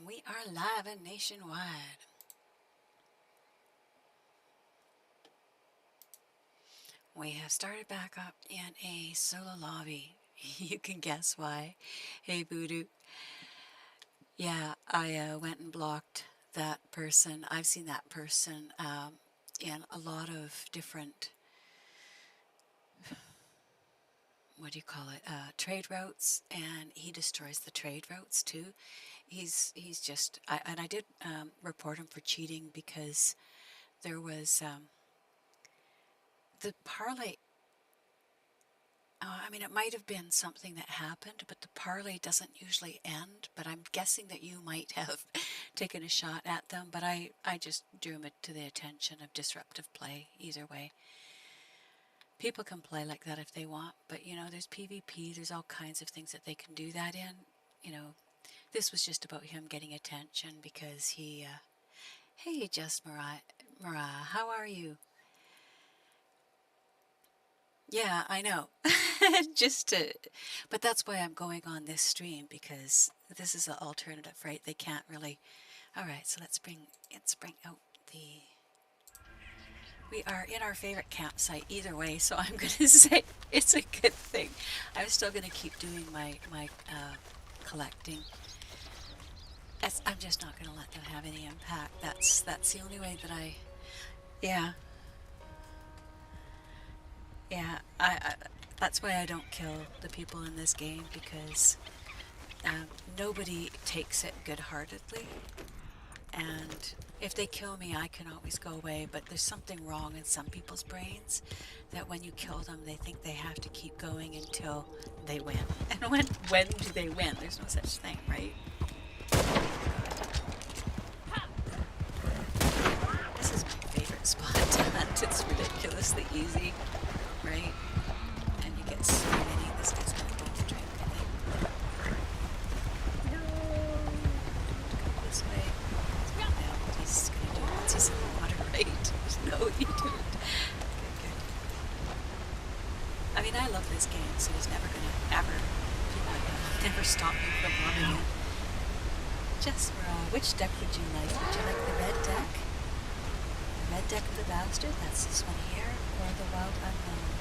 We are live and nationwide. We have started back up in a solo lobby. You can guess why. Hey, Voodoo. Yeah, I went and blocked that person. I've seen that person in a lot of different, what do you call it, trade routes, and he destroys the trade routes too. He's just, and I did report him for cheating because there was the parlay. I mean, it might have been something that happened, but the parlay doesn't usually end. But I'm guessing that you might have taken a shot at them. But I just drew it to the attention of disruptive play either way. People can play like that if they want, but you know, there's PvP, there's all kinds of things that they can do that in. You know, this was just about him getting attention because he, hey, Just Mariah, how are you? Yeah, I know. Just to, but that's why I'm going on this stream because this is an alternative, right? They can't really. All right, so let's bring out the. We are in our favorite campsite either way, so I'm going to say it's a good thing. I'm still going to keep doing my collecting. I'm just not going to let them have any impact. That's the only way that I. Yeah. Yeah, that's why I don't kill the people in this game, because nobody takes it good-heartedly, and if they kill me, I can always go away, but there's something wrong in some people's brains that when you kill them, they think they have to keep going until they win. And when do they win? There's no such thing, right? This is my favorite spot to hunt. It's ridiculously easy. Right? And you get so many. This guy's gonna go to drink, I think. No! Go this way. No, he's gonna do it once he's in the water, right? No, you didn't. Good, good. I mean, I love this game, so he's never gonna never stop me from loving it. Jessera, which deck would you like? Would you like the red deck? The red deck of the bastard? That's this one here. Or the Wild Unknown.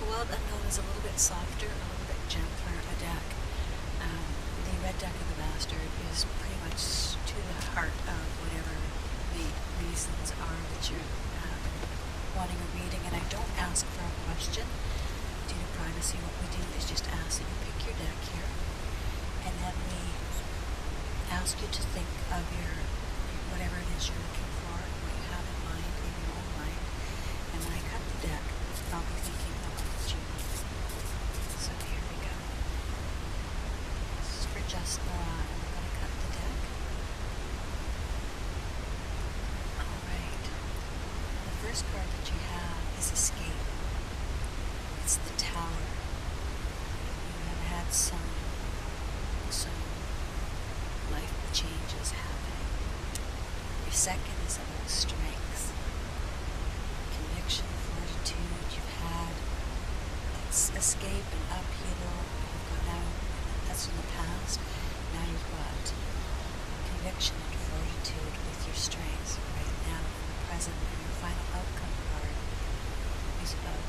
The Wild Unknown is a little bit softer, a little bit gentler a deck. The red deck of the bastard is pretty much to the heart of whatever the reasons are that you're wanting a reading. And I don't ask for a question due to privacy. What we do is just ask that you pick your deck here, and then we ask you to think of your whatever it is you're looking for, and what you have in mind in your own mind. And when I cut the deck, I'll be thinking about you. So here we go. This is for Just Mariah. I'm going to cut the deck. Alright. The first card that you have is Escape. It's the Tower. You have had some life changes happening. Your second is about strength. Conviction, fortitude, you've had escape and upheaval, you've got now, that's in the past, now you've got conviction and fortitude with your strengths right now in the present, and your final outcome card is about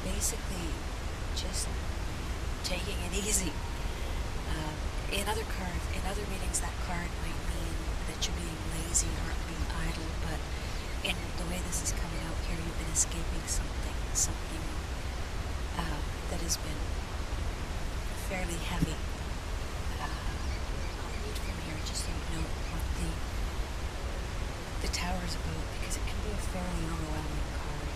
basically just taking it easy. In other readings, that card might mean that you're being lazy or being idle, but in the way this is coming out here, you've been escaping something that has been fairly heavy. I'll read from here just so you know what the tower is about, because it can be a fairly overwhelming card.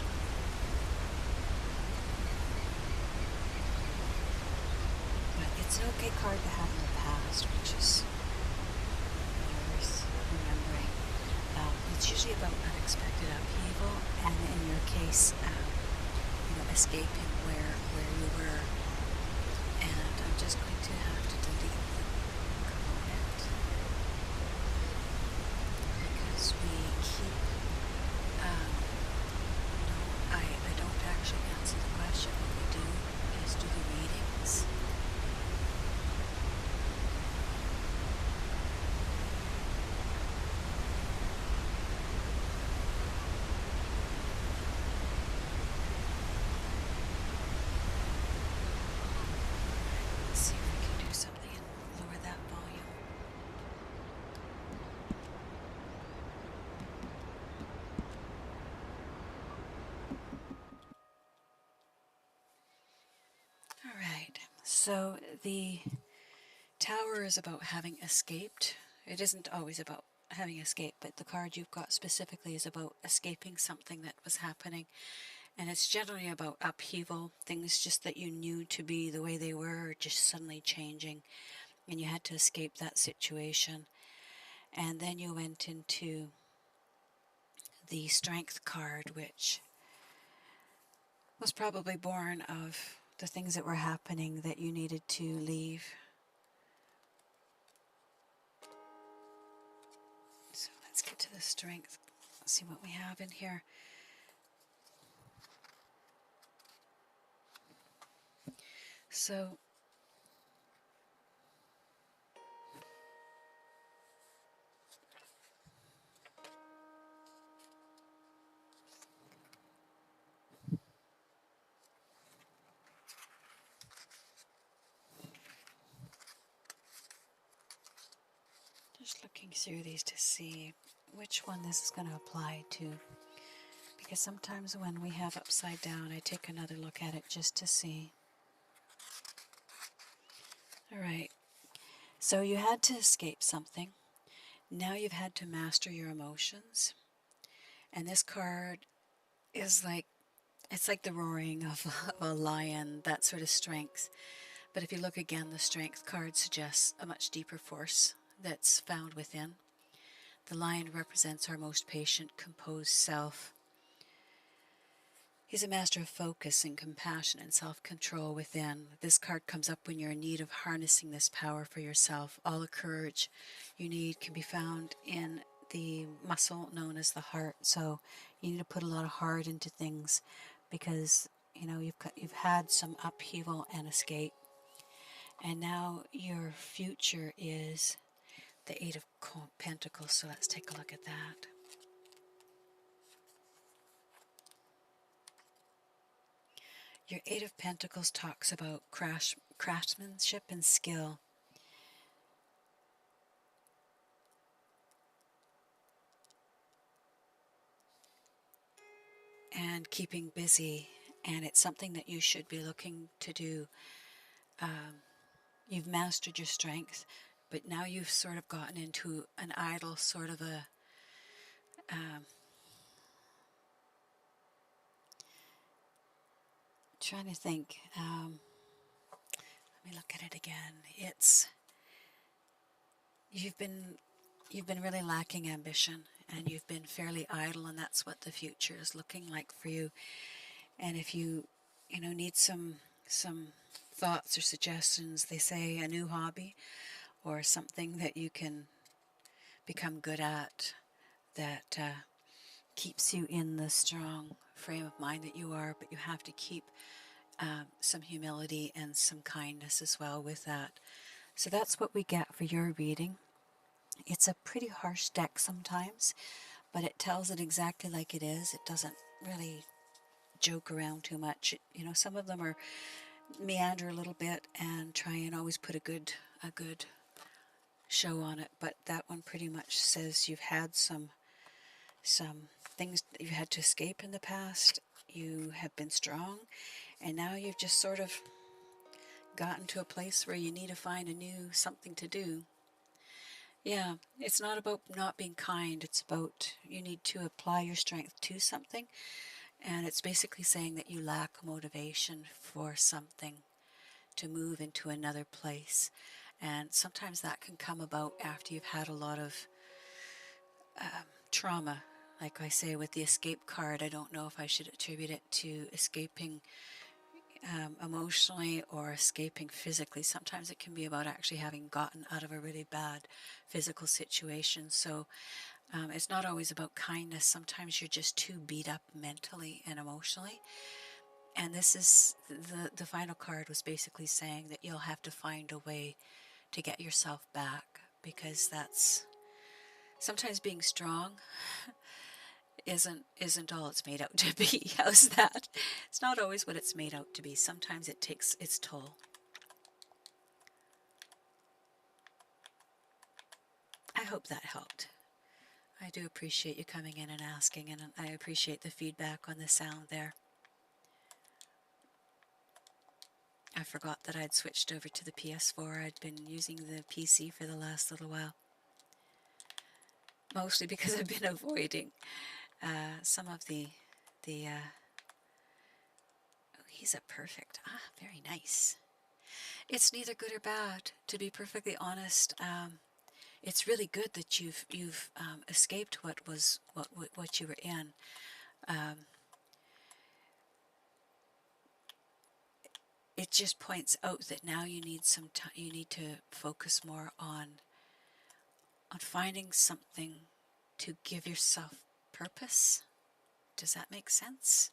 But it's an okay card to have in the past, which is worth remembering. It's usually about unexpected upheaval, and in your case, escaping where you were. And I'm just going to have to delete the comment because we keep. I don't actually answer the question. What we do is do the readings. So the Tower is about having escaped. It isn't always about having escaped, but the card you've got specifically is about escaping something that was happening. And it's generally about upheaval, things just that you knew to be the way they were, just suddenly changing, and you had to escape that situation. And then you went into the Strength card, which was probably born of the things that were happening that you needed to leave. So let's get to the Strength. Let's see what we have in here. So just looking through these to see which one this is going to apply to. Because sometimes when we have upside down, I take another look at it just to see. Alright, so you had to escape something. Now you've had to master your emotions. And this card is like, it's like the roaring of a lion, that sort of strength. But if you look again, the Strength card suggests a much deeper force that's found within. The lion represents our most patient, composed self. He's a master of focus and compassion and self-control within. This card comes up when you're in need of harnessing this power for yourself. All the courage you need can be found in the muscle known as the heart. So you need to put a lot of heart into things because you've had some upheaval and escape. And now your future is the Eight of Pentacles. So let's take a look at that. Your Eight of Pentacles talks about craftsmanship and skill. And keeping busy. And it's something that you should be looking to do. You've mastered your strength, but now you've sort of gotten into an idle sort of a... trying to think. Let me look at it again. It's... You've been really lacking ambition, and you've been fairly idle, and that's what the future is looking like for you. And if you need some thoughts or suggestions, they say a new hobby or something that you can become good at that keeps you in the strong frame of mind that you are, but you have to keep some humility and some kindness as well with that. So that's what we get for your reading. It's a pretty harsh deck sometimes, but it tells it exactly like it is. It doesn't really joke around too much. Some of them are meander a little bit and try and always put a good show on it, but that one pretty much says you've had some things that you've had to escape in the past. You have been strong, and now you've just sort of gotten to a place where you need to find a new something to do. Yeah, it's not about not being kind. It's about you need to apply your strength to something. And it's basically saying that you lack motivation for something to move into another place. And sometimes that can come about after you've had a lot of trauma. Like I say with the escape card, I don't know if I should attribute it to escaping emotionally or escaping physically. Sometimes it can be about actually having gotten out of a really bad physical situation. So it's not always about kindness. Sometimes you're just too beat up mentally and emotionally. And this is the final card was basically saying that you'll have to find a way to get yourself back, because that's sometimes being strong isn't all it's made out to be. How's that? It's not always what it's made out to be. Sometimes it takes its toll. I hope that helped. I do appreciate you coming in and asking, and I appreciate the feedback on the sound there. I forgot that I'd switched over to the PS4. I'd been using the PC for the last little while. Mostly because I've been avoiding some of the oh, he's a perfect. Ah, very nice. It's neither good or bad, to be perfectly honest. It's really good that you've escaped what you were in. It just points out that now you need some time. You need to focus more on finding something to give yourself purpose. Does that make sense?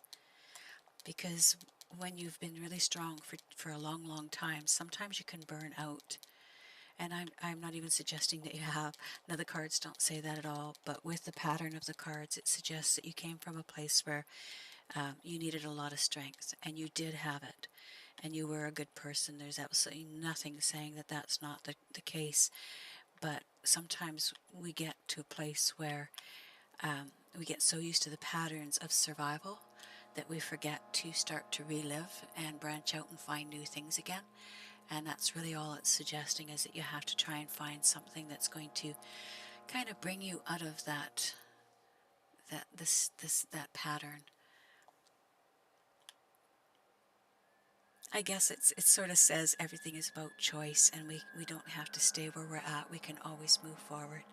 Because when you've been really strong for a long time, sometimes you can burn out. And I'm not even suggesting that you have. Now, the cards don't say that at all, but with the pattern of the cards, it suggests that you came from a place where you needed a lot of strength, and you did have it, and you were a good person. There's absolutely nothing saying that that's not the case, but sometimes we get to a place where we get so used to the patterns of survival that we forget to start to relive and branch out and find new things again. And that's really all it's suggesting, is that you have to try and find something that's going to kind of bring you out of that pattern. I guess it sort of says everything is about choice, and we don't have to stay where we're at. We can always move forward.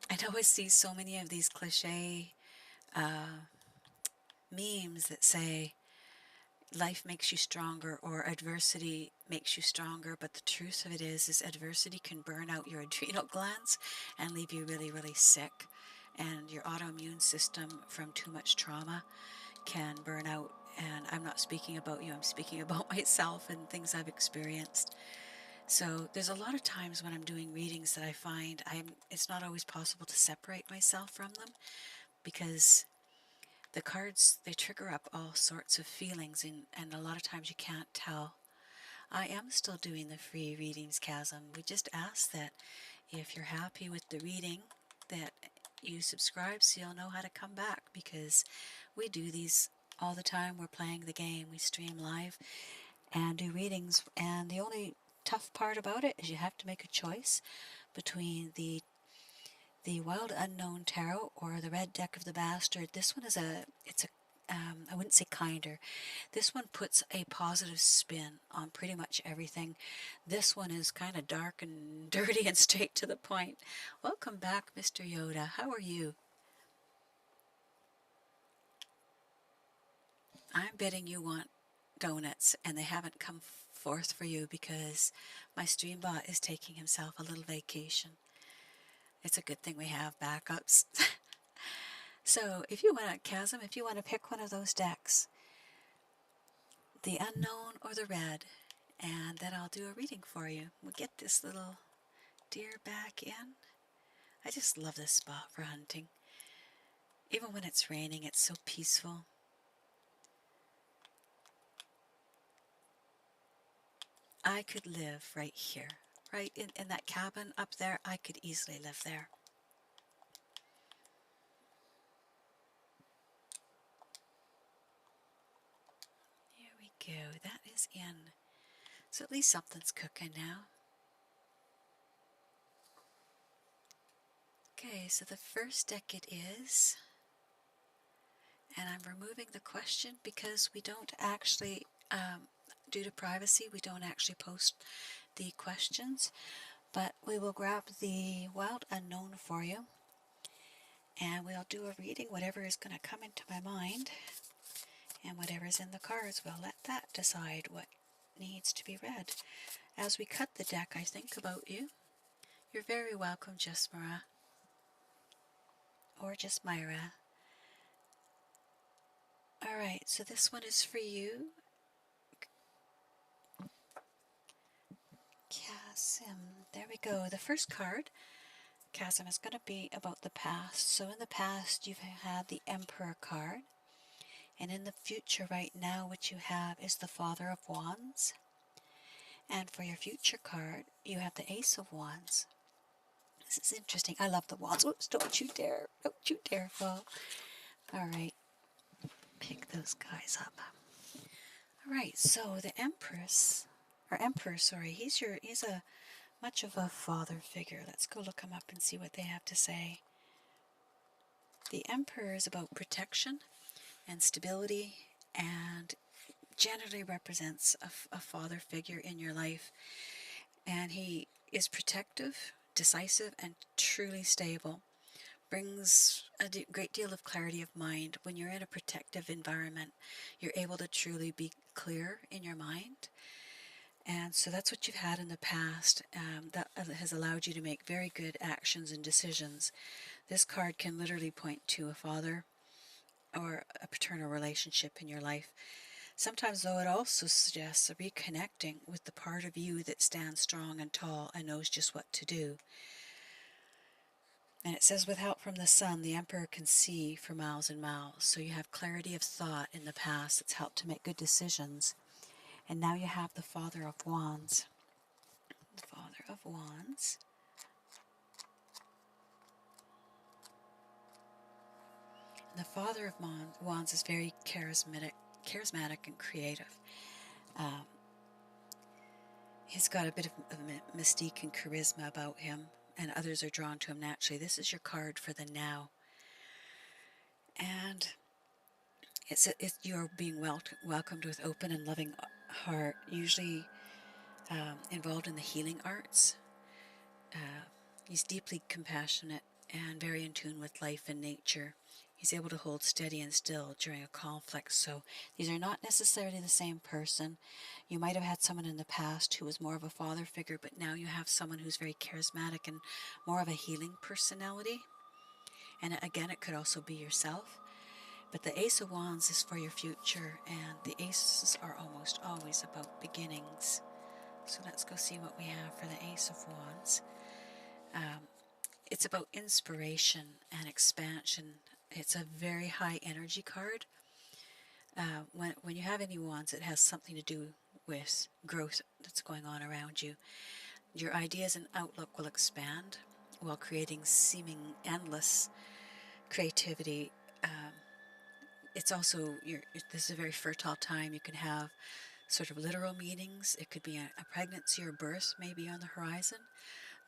I always see so many of these cliche memes that say life makes you stronger, or adversity makes you stronger, but the truth of it is adversity can burn out your adrenal glands and leave you really sick, and your autoimmune system from too much trauma can burn out. And I'm not speaking about you, I'm speaking about myself and things I've experienced. So there's a lot of times when I'm doing readings that I find it's not always possible to separate myself from them, because the cards, they trigger up all sorts of feelings, and a lot of times you can't tell. I am still doing the free readings, Chasm. We just ask that if you're happy with the reading, that you subscribe so you'll know how to come back, because we do these all the time. We're playing the game. We stream live and do readings, and the only tough part about it is you have to make a choice between the Wild Unknown Tarot or the Red Deck of the Bastard. This one is I wouldn't say kinder. This one puts a positive spin on pretty much everything. This one is kind of dark and dirty and straight to the point. Welcome back, Mr. Yoda. How are you? I'm betting you want donuts, and they haven't come forth for you because my stream bot is taking himself a little vacation. It's a good thing we have backups. So if you want to, Chasm, if you want to pick one of those decks, the unknown or the red, and then I'll do a reading for you. We'll get this little deer back in. I just love this spot for hunting. Even when it's raining, it's so peaceful. I could live right here, right in that cabin up there. I could easily live there. Here we go. That is in. So at least something's cooking now. Okay, so the first deck it is. And I'm removing the question because we don't actually, due to privacy, we don't actually post the questions. But we will grab the Wild Unknown for you, and we'll do a reading, whatever is going to come into my mind, and whatever's in the cards, we'll let that decide what needs to be read. As we cut the deck, I think about you. You're very welcome, Jesmara, or just Myra. Alright, so this one is for you, Chasm. There we go. The first card, Chasm, is going to be about the past. So in the past, you've had the Emperor card. And in the future right now, what you have is the Father of Wands. And for your future card, you have the Ace of Wands. This is interesting. I love the wands. Oops, don't you dare. Don't you dare fall. Alright. pick those guys up. All right, so the Emperor, sorry, he's a much of a father figure. Let's go look him up and see what they have to say. The Emperor is about protection and stability, and generally represents a father figure in your life. And he is protective, decisive, and truly stable. Brings a great deal of clarity of mind. When you're in a protective environment, you're able to truly be clear in your mind. And so that's what you've had in the past, that has allowed you to make very good actions and decisions. This card can literally point to a father or a paternal relationship in your life. Sometimes, though, it also suggests a reconnecting with the part of you that stands strong and tall and knows just what to do. And it says, with help from the sun, the Emperor can see for miles and miles. So you have clarity of thought in the past that's helped to make good decisions. And now you have the Father of Wands. The Father of Wands. The Father of Wands is very charismatic and creative. He's got a bit of mystique and charisma about him, and others are drawn to him naturally. This is your card for the now. And you're being welcomed with open and loving heart, usually involved in the healing arts. He's deeply compassionate and very in tune with life and nature. He's able to hold steady and still during a conflict. So these are not necessarily the same person. You might have had someone in the past who was more of a father figure, but now you have someone who's very charismatic and more of a healing personality. And again, it could also be yourself. But the Ace of Wands is for your future, and the Aces are almost always about beginnings. So let's go see what we have for the Ace of Wands. It's about inspiration and expansion. It's a very high energy card. When you have any wands, it has something to do with growth that's going on around you. Your ideas and outlook will expand while creating seeming endless creativity. It's also, this is a very fertile time. You can have sort of literal meanings. It could be a pregnancy or birth maybe on the horizon.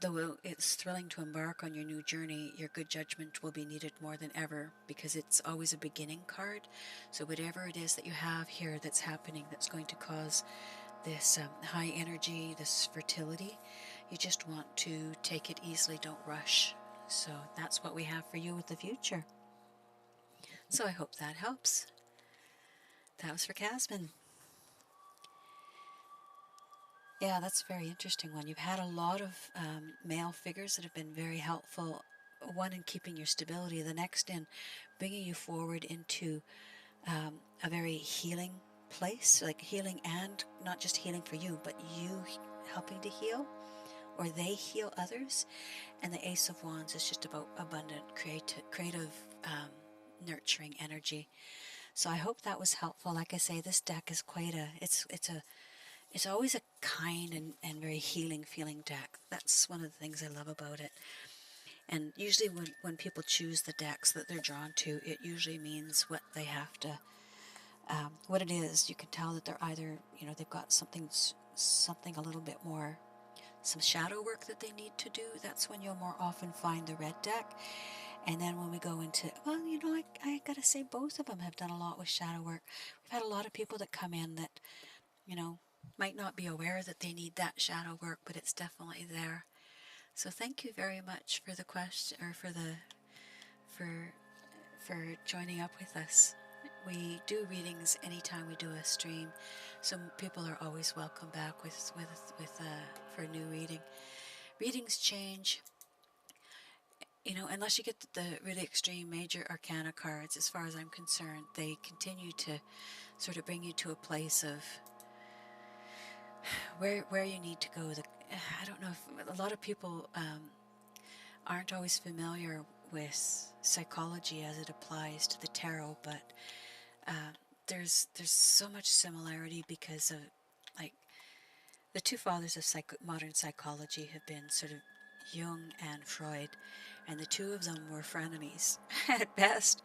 Though it's thrilling to embark on your new journey, your good judgment will be needed more than ever, because it's always a beginning card. So whatever it is that you have here that's happening that's going to cause this high energy, this fertility, you just want to take it easily, don't rush. So that's what we have for you with the future. So I hope that helps. That was for Casman. Yeah, that's a very interesting one. You've had a lot of male figures that have been very helpful. One in keeping your stability, the next in bringing you forward into a very healing place, like healing, and not just healing for you, but you helping to heal, or they heal others. And the Ace of Wands is just about abundant, creative, nurturing energy. So I hope that was helpful. Like I say, this deck is quite it's always a kind and very healing feeling deck. That's one of the things I love about it. And usually when people choose the decks that they're drawn to, it usually means what they have to, what it is. You can tell that they're either, they've got something a little bit more, some shadow work that they need to do. That's when you'll more often find the red deck. And then when we go into, well, I gotta say both of them have done a lot with shadow work. We've had a lot of people that come in that, might not be aware that they need that shadow work, but it's definitely there. So thank you very much for the question, or for joining up with us. We do readings anytime we do a stream, so people are always welcome back for a new reading. Readings change, unless you get the really extreme major arcana cards. As far as I'm concerned, they continue to sort of bring you to a place of where you need to go. I don't know if a lot of people aren't always familiar with psychology as it applies to the tarot, but there's so much similarity because of, like, the two fathers of modern psychology have been sort of Jung and Freud, and the two of them were frenemies at best,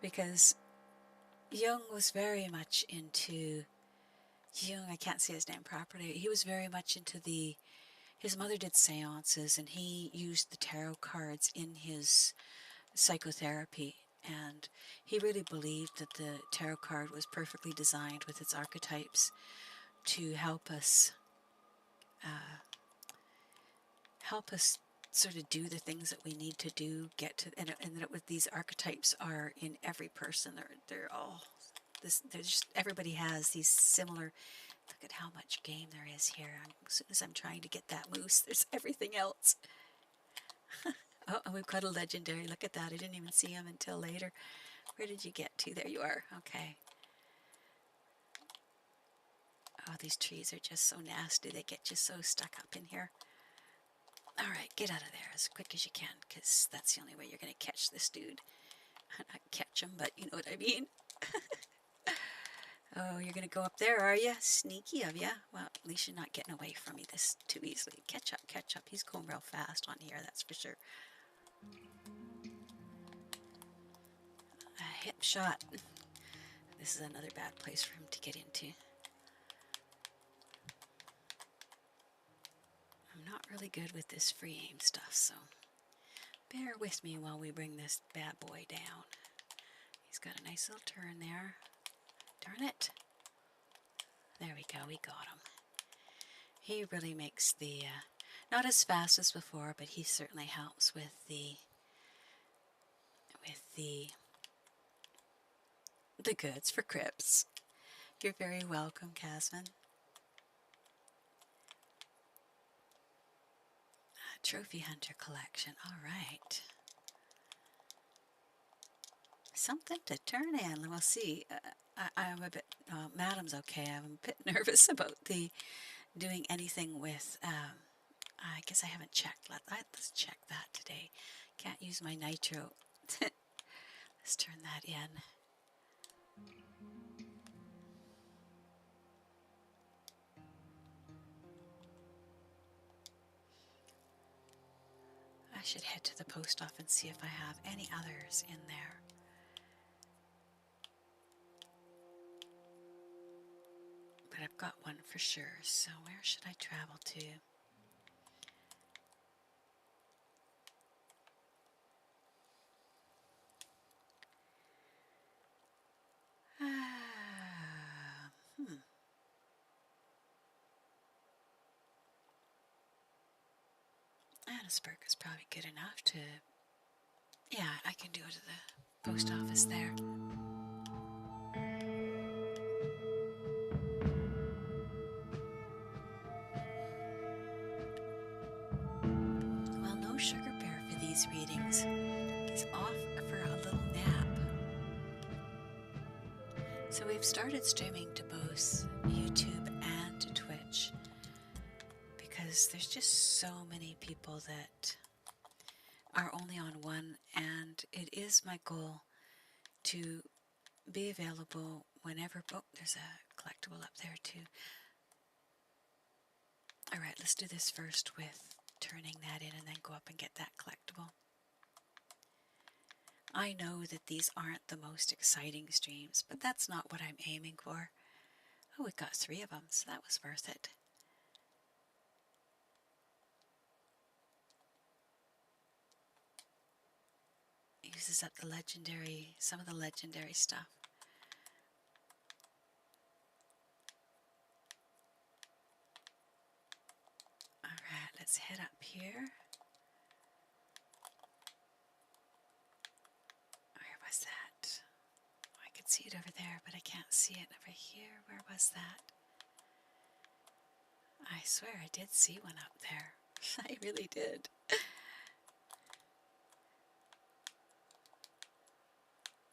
because Jung was very much into, Jung, I can't say his name properly, he was very much into his mother did seances, and he used the tarot cards in his psychotherapy, and he really believed that the tarot card was perfectly designed with its archetypes to help us sort of do the things that we need to do, get to, and that with these archetypes are in every person. They're all this. They're just, everybody has these similar. Look at how much game there is here. As soon as I'm trying to get that moose, there's everything else. Oh, and we've got a legendary. Look at that. I didn't even see him until later. Where did you get to? There you are. Okay. Oh, these trees are just so nasty. They get you so stuck up in here. All right, get out of there as quick as you can, because that's the only way you're going to catch this dude. Not catch him, but you know what I mean. Oh, you're going to go up there, are you? Sneaky of ya. Well, at least you're not getting away from me this too easily. Catch up, catch up. He's going real fast on here, that's for sure. A hip shot. This is another bad place for him to get into. I'm not really good with this free aim stuff, so bear with me while we bring this bad boy down. He's got a nice little turn there. Darn it. There we go, we got him. He really makes the, not as fast as before, but he certainly helps with the goods for Crips. You're very welcome, Casman. Trophy Hunter collection, all right. Something to turn in. We'll see. I'm a bit, Madam's okay. I'm a bit nervous about doing anything with, I guess I haven't checked. Let's check that today. Can't use my nitro. Let's turn that in. I should head to the post office and see if I have any others in there. But I've got one for sure, so where should I travel to? Annisburg is probably good enough to... Yeah, I can do it at the post office there. Well, no Sugar Bear for these readings. He's off for a little nap. So we've started streaming to both YouTube and to Twitch, because there's just so many people that are only on one, and it is my goal to be available whenever. Oh, there's a collectible up there too. Alright, let's do this first with turning that in and then go up and get that collectible. I know that these aren't the most exciting streams, but that's not what I'm aiming for. Oh, we got 3 of them, so that was worth it. It uses up the legendary, some of the legendary stuff. Alright, let's head up here. Where was that? Oh, I could see it over there, but I can't see it over here. Where was that? I swear I did see one up there. I really did.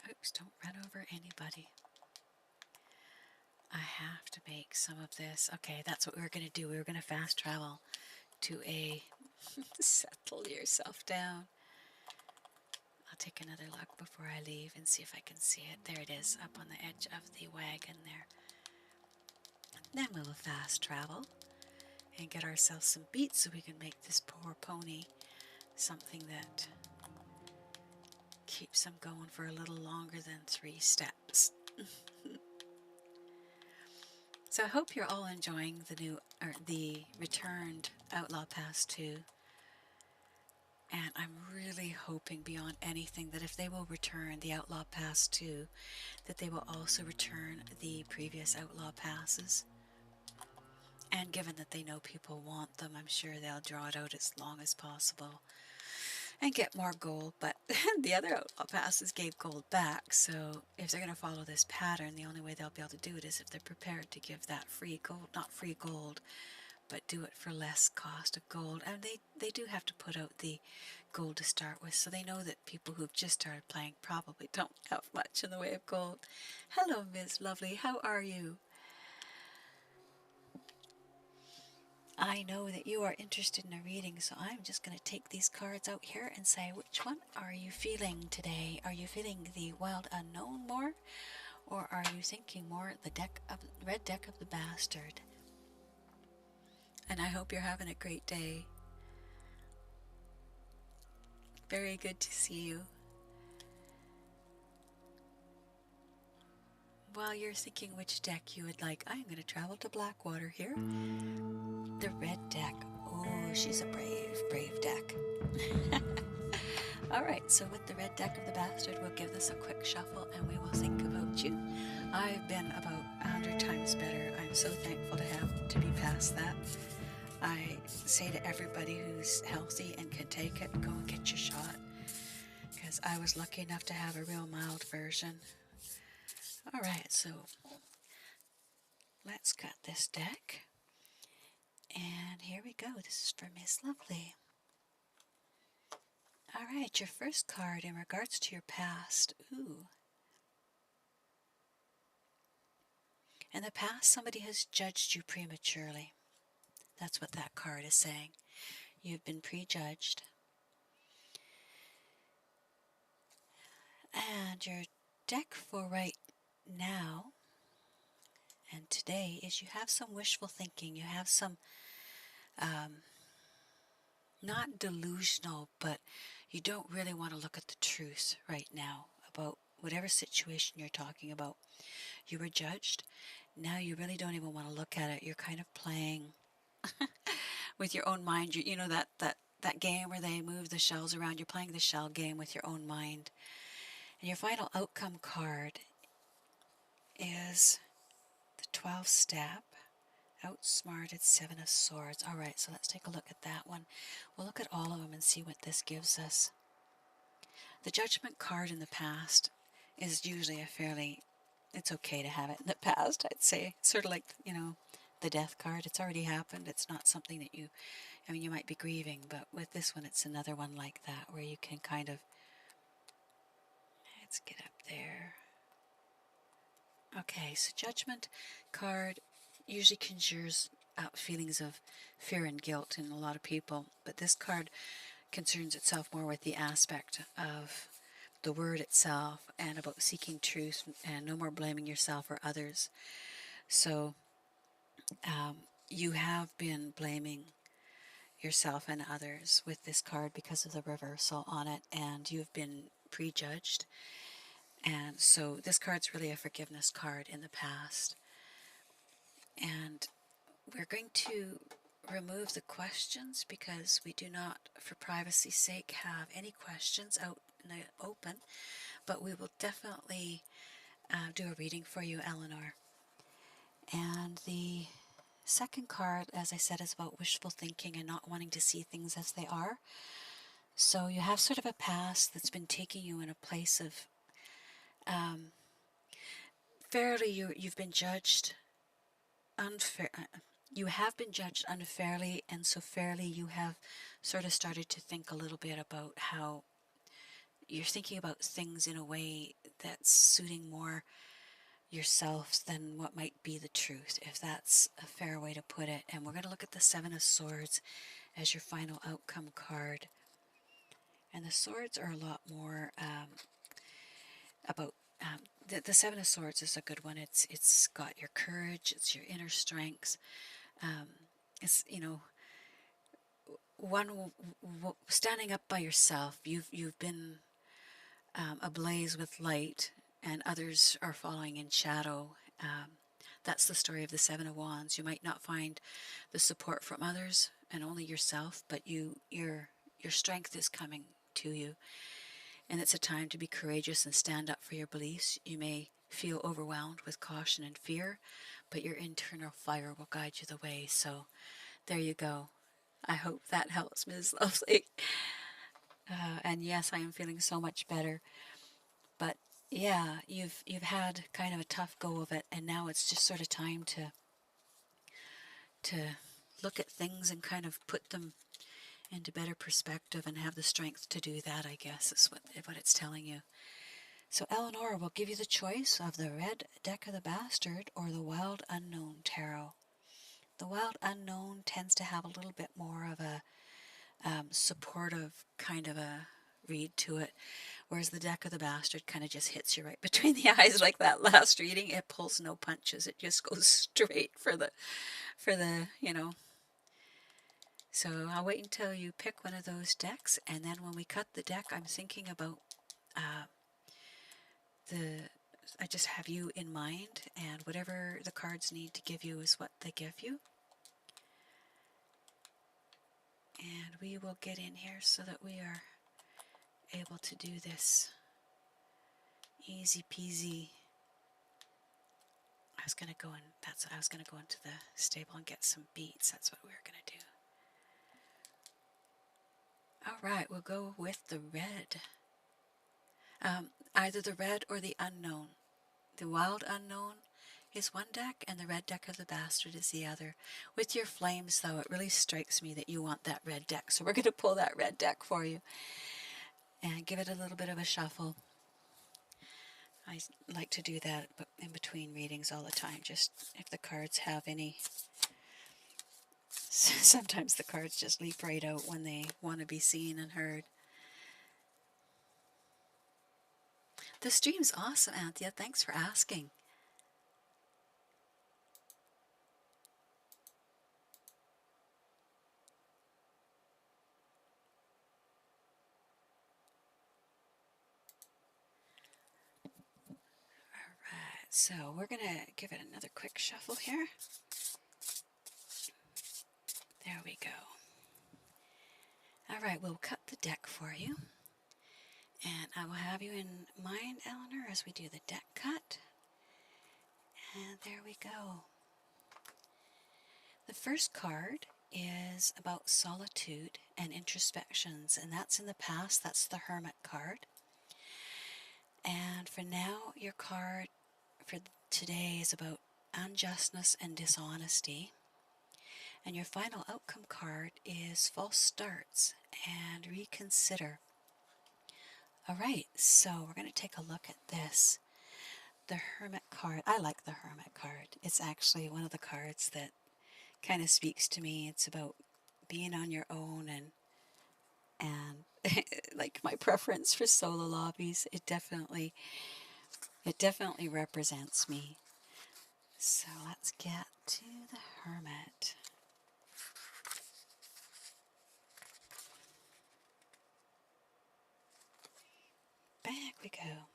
Oops, don't run over anybody. I have to make some of this. Okay, that's what we were going to do. We were going to fast travel to a... Settle yourself down. I'll take another look before I leave and see if I can see it. There it is, up on the edge of the wagon there. Then we will fast travel and get ourselves some beets so we can make this poor pony something that keeps him going for a little longer than 3 steps. So I hope you're all enjoying the new, or the returned Outlaw Pass 2. And I'm really hoping beyond anything that if they will return the Outlaw Pass 2, that they will also return the previous Outlaw Passes. And given that they know people want them, I'm sure they'll draw it out as long as possible and get more gold. But the other Outlaw Passes gave gold back, so if they're going to follow this pattern, the only way they'll be able to do it is if they're prepared to give that free gold, not free gold, but do it for less cost of gold. And they do have to put out the gold to start with, so they know that people who've just started playing probably don't have much in the way of gold. Hello, Ms. Lovely, how are you? I know that you are interested in a reading, so I'm just going to take these cards out here and say, which one are you feeling today? Are you feeling the wild unknown more, or are you thinking more the red deck of the bastard? And I hope you're having a great day. Very good to see you. While you're thinking which deck you would like, I'm going to travel to Blackwater here. The red deck. Oh, she's a brave deck. Alright, so with the red deck of the bastard, we'll give this a quick shuffle and we will think about you. I've been about 100 times better. I'm so thankful to be past that. I say to everybody who's healthy and can take it, go and get your shot. Because I was lucky enough to have a real mild version. Alright, so let's cut this deck. And here we go. This is for Miss Lovely. Alright, your first card in regards to your past. Ooh. In the past, somebody has judged you prematurely. That's what that card is saying. You've been prejudged. And your deck for right now and today is you have some wishful thinking. You have some, not delusional, but you don't really want to look at the truth right now about whatever situation you're talking about. You were judged. Now you really don't even want to look at it. You're kind of playing with your own mind. You know that game where they move the shells around. You're playing the shell game with your own mind. And your final outcome card is the 12th step. Outsmarted, 7 of Swords. Alright, so let's take a look at that one. We'll look at all of them and see what this gives us. The Judgment card in the past is usually it's okay to have it in the past, I'd say. It's sort of like, the Death card. It's already happened. It's not something that you might be grieving, but with this one, it's another one like that, where you can kind of, let's get up there. Okay, so Judgment card usually conjures out feelings of fear and guilt in a lot of people, but this card concerns itself more with the aspect of the word itself and about seeking truth and no more blaming yourself or others. So you have been blaming yourself and others with this card because of the reversal on it, and you've been prejudged. And so this card's really a forgiveness card in the past. And we're going to remove the questions because we do not, for privacy's sake, have any questions out in the open. But we will definitely do a reading for you, Eleanor. And the second card, as I said, is about wishful thinking and not wanting to see things as they are. So you have sort of a past that's been taking you in a place of fairly, you've been judged unfair. You have been judged unfairly, and so fairly you have sort of started to think a little bit about how you're thinking about things in a way that's suiting more yourself than what might be the truth, if that's a fair way to put it. And we're going to look at the 7 of Swords as your final outcome card. And the swords are a lot more about the 7 of Swords is a good one. It's got your courage, it's your inner strengths. It's one standing up by yourself. You've been ablaze with light, and others are following in shadow. That's the story of the Seven of Wands. You might not find the support from others and only yourself, but your strength is coming to you. And it's a time to be courageous and stand up for your beliefs. You may feel overwhelmed with caution and fear, but your internal fire will guide you the way. So there you go. I hope that helps, Ms. Lovely. And yes, I am feeling so much better. But yeah, you've had kind of a tough go of it, and now it's just sort of time to look at things and kind of put them into better perspective and have the strength to do that, I guess, is what it's telling you. So Eleanor will give you the choice of the Red Deck of the Bastard or the Wild Unknown Tarot. The Wild Unknown tends to have a little bit more of a supportive kind of a read to it, whereas the Deck of the Bastard kind of just hits you right between the eyes like that last reading. It pulls no punches. It just goes straight for the So I'll wait until you pick one of those decks, and then when we cut the deck, I'm thinking about I just have you in mind, and whatever the cards need to give you is what they give you. And we will get in here so that we are able to do this easy peasy. I was gonna go into the stable and get some beads. That's what we were gonna do. All right, we'll go with the red. Either the red or the unknown. The Wild Unknown is one deck, and the Red Deck of the Bastard is the other. With your flames, though, it really strikes me that you want that red deck, so we're going to pull that red deck for you and give it a little bit of a shuffle. I like to do that in between readings all the time, just if the cards have any. Sometimes the cards just leap right out when they want to be seen and heard. The stream's awesome, Anthea. Thanks for asking. Alright, so we're going to give it another quick shuffle here. There we go. Alright, we'll cut the deck for you. And I will have you in mind, Eleanor, as we do the deck cut. And there we go. The first card is about solitude and introspections, and that's in the past. That's the Hermit Card. And for now, your card for today is about unjustness and dishonesty. And your final outcome card is false starts and reconsider. Alright, so we're going to take a look at this. The Hermit card. I like the Hermit card. It's actually one of the cards that kind of speaks to me. It's about being on your own and like my preference for solo lobbies. It definitely represents me. So let's get to the Hermit. Back we go.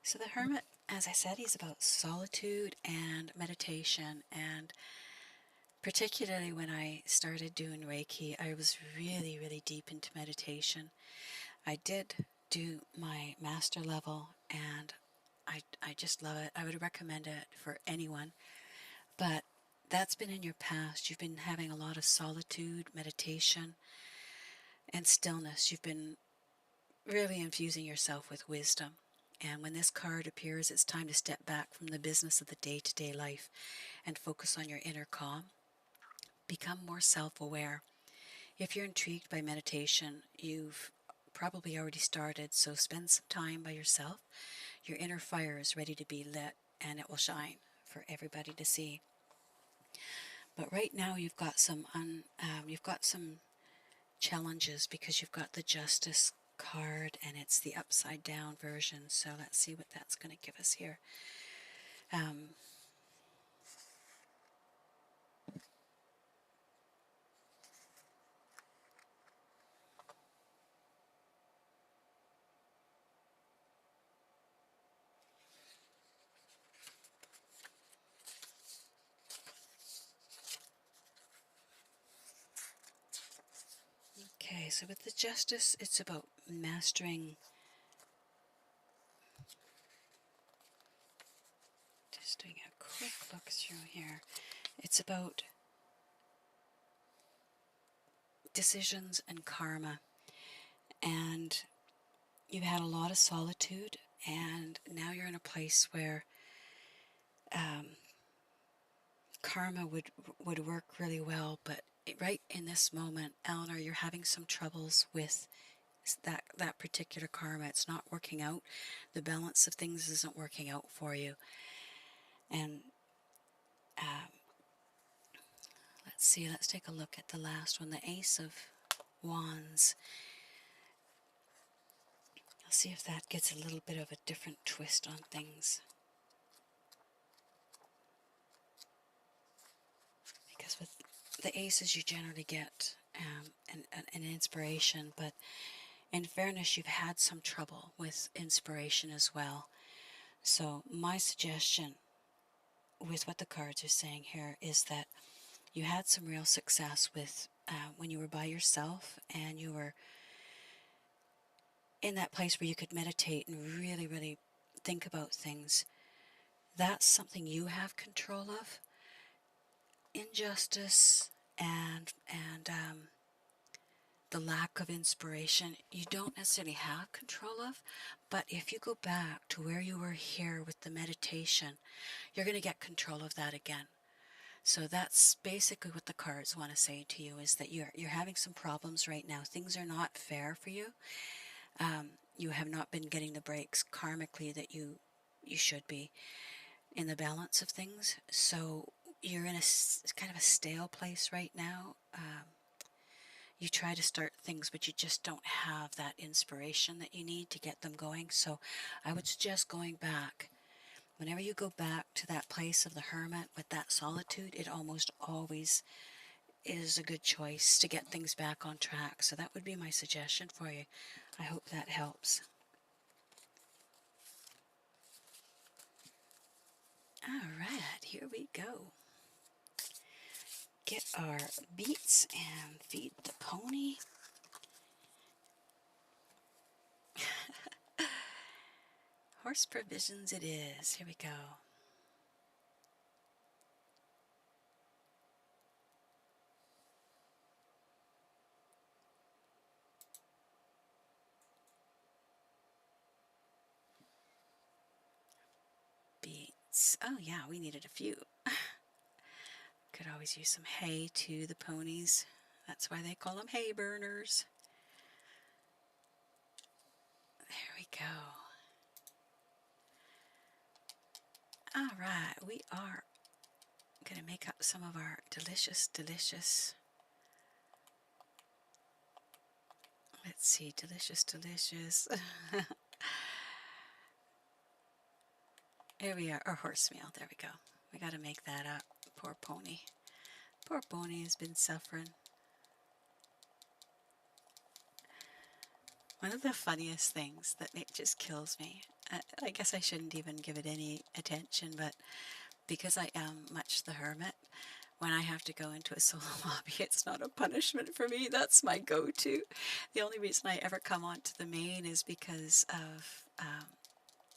So the Hermit, as I said, he's about solitude and meditation, and particularly when I started doing Reiki, I was really, really deep into meditation. I did do my master level, and I just love it. I would recommend it for anyone, but that's been in your past. You've been having a lot of solitude, meditation, and stillness. You've been really infusing yourself with wisdom. And when this card appears, it's time to step back from the business of the day-to-day life and focus on your inner calm. Become more self-aware. If you're intrigued by meditation, you've probably already started, so spend some time by yourself. Your inner fire is ready to be lit, and it will shine for everybody to see. But right now you've got some challenges because you've got the Justice card, and it's the upside down version. So let's see what that's going to give us here. so with the Justice, it's about mastering. Just doing a quick look through here. It's about decisions and karma. And you've had a lot of solitude, and now you're in a place where karma would work really well, but right in this moment, Eleanor, you're having some troubles with that particular karma. It's not working out. The balance of things isn't working out for you. And let's see, let's take a look at the last one, the Ace of Wands. I'll see if that gets a little bit of a different twist on things. Because with the aces you generally get an inspiration, but in fairness you've had some trouble with inspiration as well. So my suggestion with what the cards are saying here is that you had some real success with when you were by yourself and you were in that place where you could meditate and really, really think about things. That's something you have control of. Injustice and the lack of inspiration you don't necessarily have control of, but if you go back to where you were here with the meditation, you're going to get control of that again. So that's basically what the cards want to say to you, is that you're having some problems right now. Things are not fair for you. You have not been getting the breaks karmically that you should be in the balance of things. So you're in a kind of a stale place right now. You try to start things, but you just don't have that inspiration that you need to get them going. So I would suggest going back. Whenever you go back to that place of the hermit with that solitude, it almost always is a good choice to get things back on track. So that would be my suggestion for you. I hope that helps. All right, here we go. Get our beats and feed the pony. Horse provisions it is. Here we go. Beets. Oh yeah, we needed a few. Could always use some hay to the ponies. That's why they call them hay burners. There we go. All right, we are going to make up some of our delicious, delicious, let's see, delicious, delicious. Here we are, our horse meal. There we go. We got to make that up. Poor pony. Poor pony has been suffering. One of the funniest things that it just kills me, I guess I shouldn't even give it any attention, but because I am much the hermit, when I have to go into a solo lobby, it's not a punishment for me. That's my go-to. The only reason I ever come onto the main is because of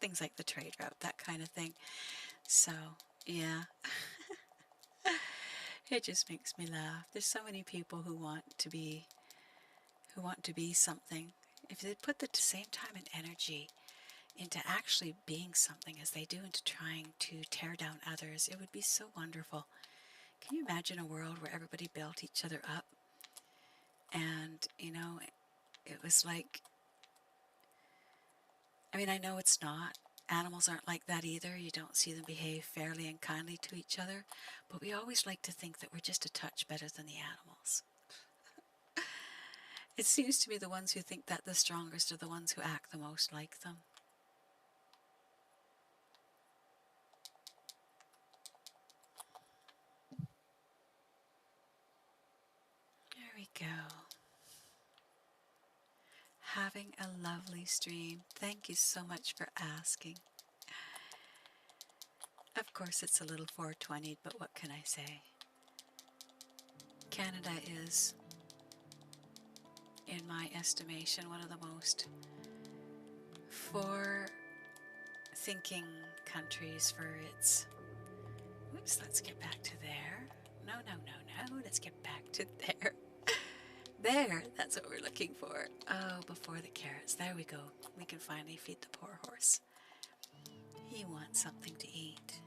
things like the trade route, that kind of thing. So, yeah. It just makes me laugh. There's so many people who want to be something. If they put the same time and energy into actually being something as they do into trying to tear down others, it would be so wonderful. Can you imagine a world where everybody built each other up? And, you know, it was like, I mean, I know it's not. Animals aren't like that either. You don't see them behave fairly and kindly to each other. But we always like to think that we're just a touch better than the animals. It seems to me the ones who think that the strongest are the ones who act the most like them. There we go. Having a lovely stream. Thank you so much for asking. Of course it's a little 420, but what can I say? Canada is in my estimation, one of the most for thinking countries for its, oops, let's get back to there. No, no, no, no, let's get back to there. There, that's what we're looking for. Oh, before the carrots. There we go. We can finally feed the poor horse. He wants something to eat.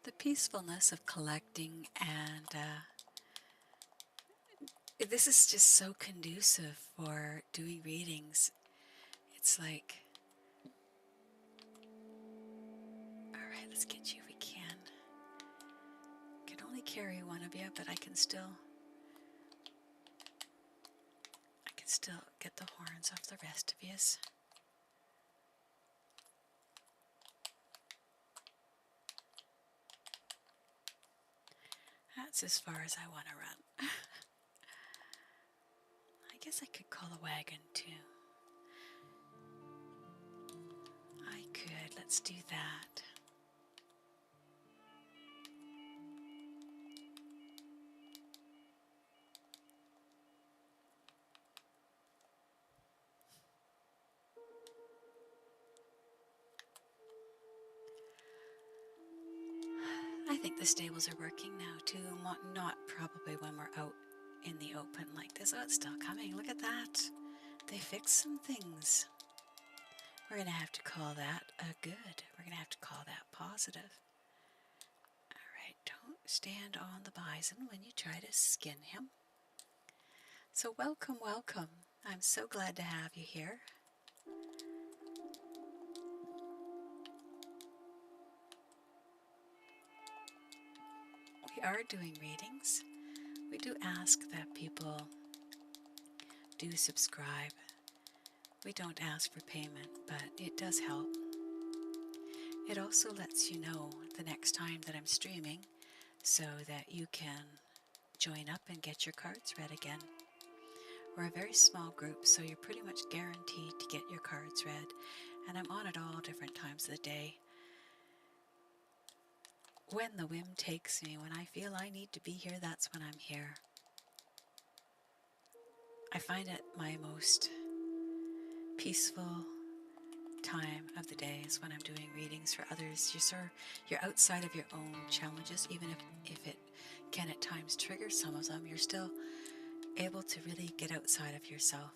The peacefulness of collecting, and this is just so conducive for doing readings. It's like, alright, let's get you if we can. Can only carry one of you, but I can still get the horns off the rest of yous. That's as far as I want to run. I guess I could call a wagon too. I could. Let's do that. I think the stables are working now too, not probably when we're out in the open like this. Oh, it's still coming. Look at that. They fixed some things. We're going to have to call that a good. We're going to have to call that positive. Alright, don't stand on the bison when you try to skin him. So welcome, welcome. I'm so glad to have you here. We are doing readings. We do ask that people do subscribe. We don't ask for payment, but it does help. It also lets you know the next time that I'm streaming so that you can join up and get your cards read again. We're a very small group, so you're pretty much guaranteed to get your cards read, and I'm on at all different times of the day. When the whim takes me, when I feel I need to be here, that's when I'm here. I find it my most peaceful time of the day is when I'm doing readings for others. You're outside of your own challenges, even if it can at times trigger some of them, you're still able to really get outside of yourself.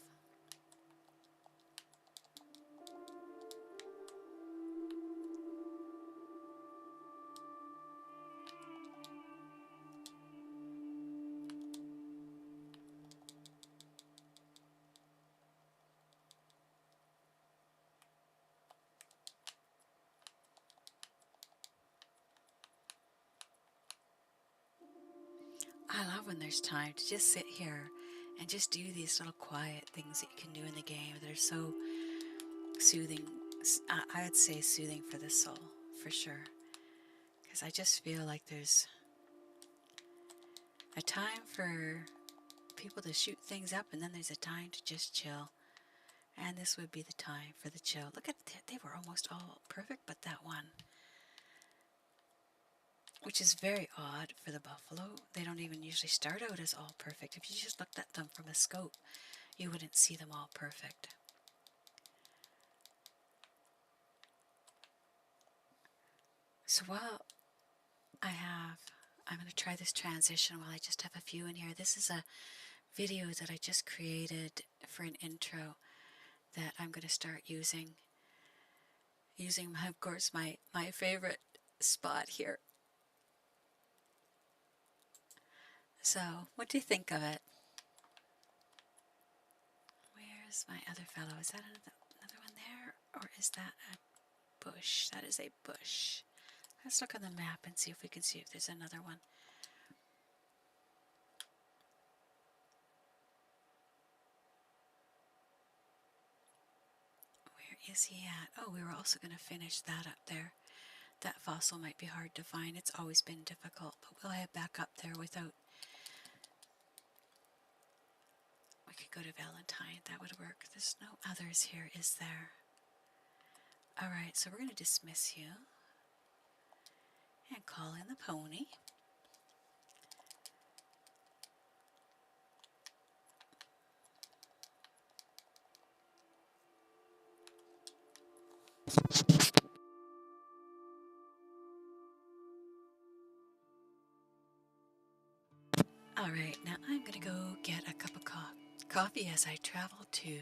I love when there's time to just sit here and just do these little quiet things that you can do in the game that are so soothing. I would say soothing for the soul, for sure. Because I just feel like there's a time for people to shoot things up, and then there's a time to just chill. And this would be the time for the chill. Look at that, they were almost all perfect, but that one. Which is very odd for the buffalo. They don't even usually start out as all perfect. If you just looked at them from a scope, you wouldn't see them all perfect. So while I'm going to try this transition while I just have a few in here. This is a video that I just created for an intro that I'm going to start using. Of course, my favorite spot here. So, what do you think of it? Where's my other fellow? Is that another one there? Or is that a bush? That is a bush. Let's look on the map and see if we can see if there's another one. Where is he at? Oh, we were also going to finish that up there. That fossil might be hard to find. It's always been difficult, but we'll head back up there without We could go to Valentine. That would work. There's no others here, is there? Alright, so we're going to dismiss you. And call in the pony. Alright, now I'm going to go get a cup of coffee as I travel to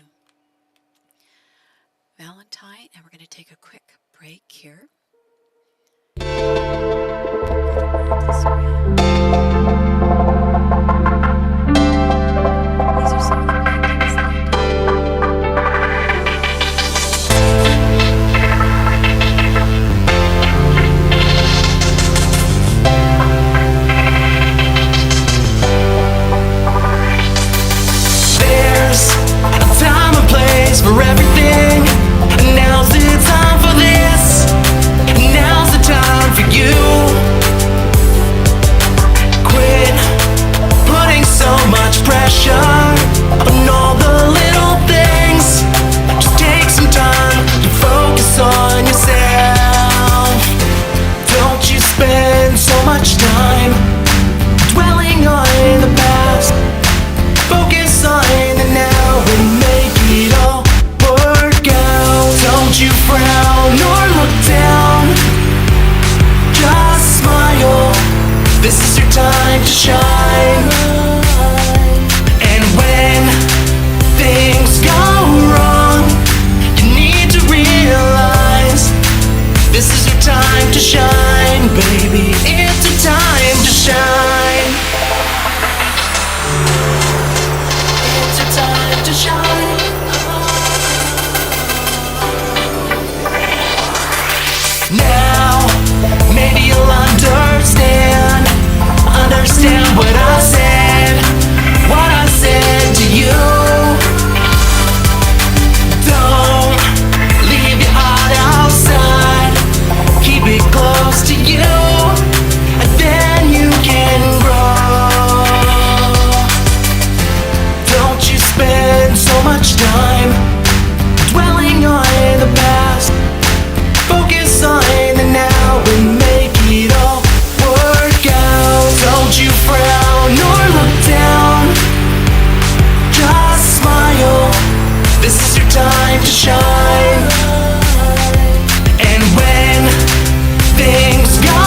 Valentine, and we're going to take a quick break here. These are some of the paintings that I did. For everything, now's the time for this. Now's the time for you. Quit putting so much pressure on all the little things. Just take some time to focus on yourself. Don't you spend so much time dwelling on the past. Focus on the now and make it all work out. Don't you frown or look down. Just smile. This is your time to shine. And when things go wrong, you need to realize this is your time to shine, baby. It's your time to shine. It's your time to shine. Now, maybe you'll understand what I said to you. Don't leave your heart outside. Keep it close to you, and then you can grow. Don't you spend so much time dwelling on the past. Focus on the now and make it all work out. Don't you frown or look down. Just smile. This is your time to shine. And when things go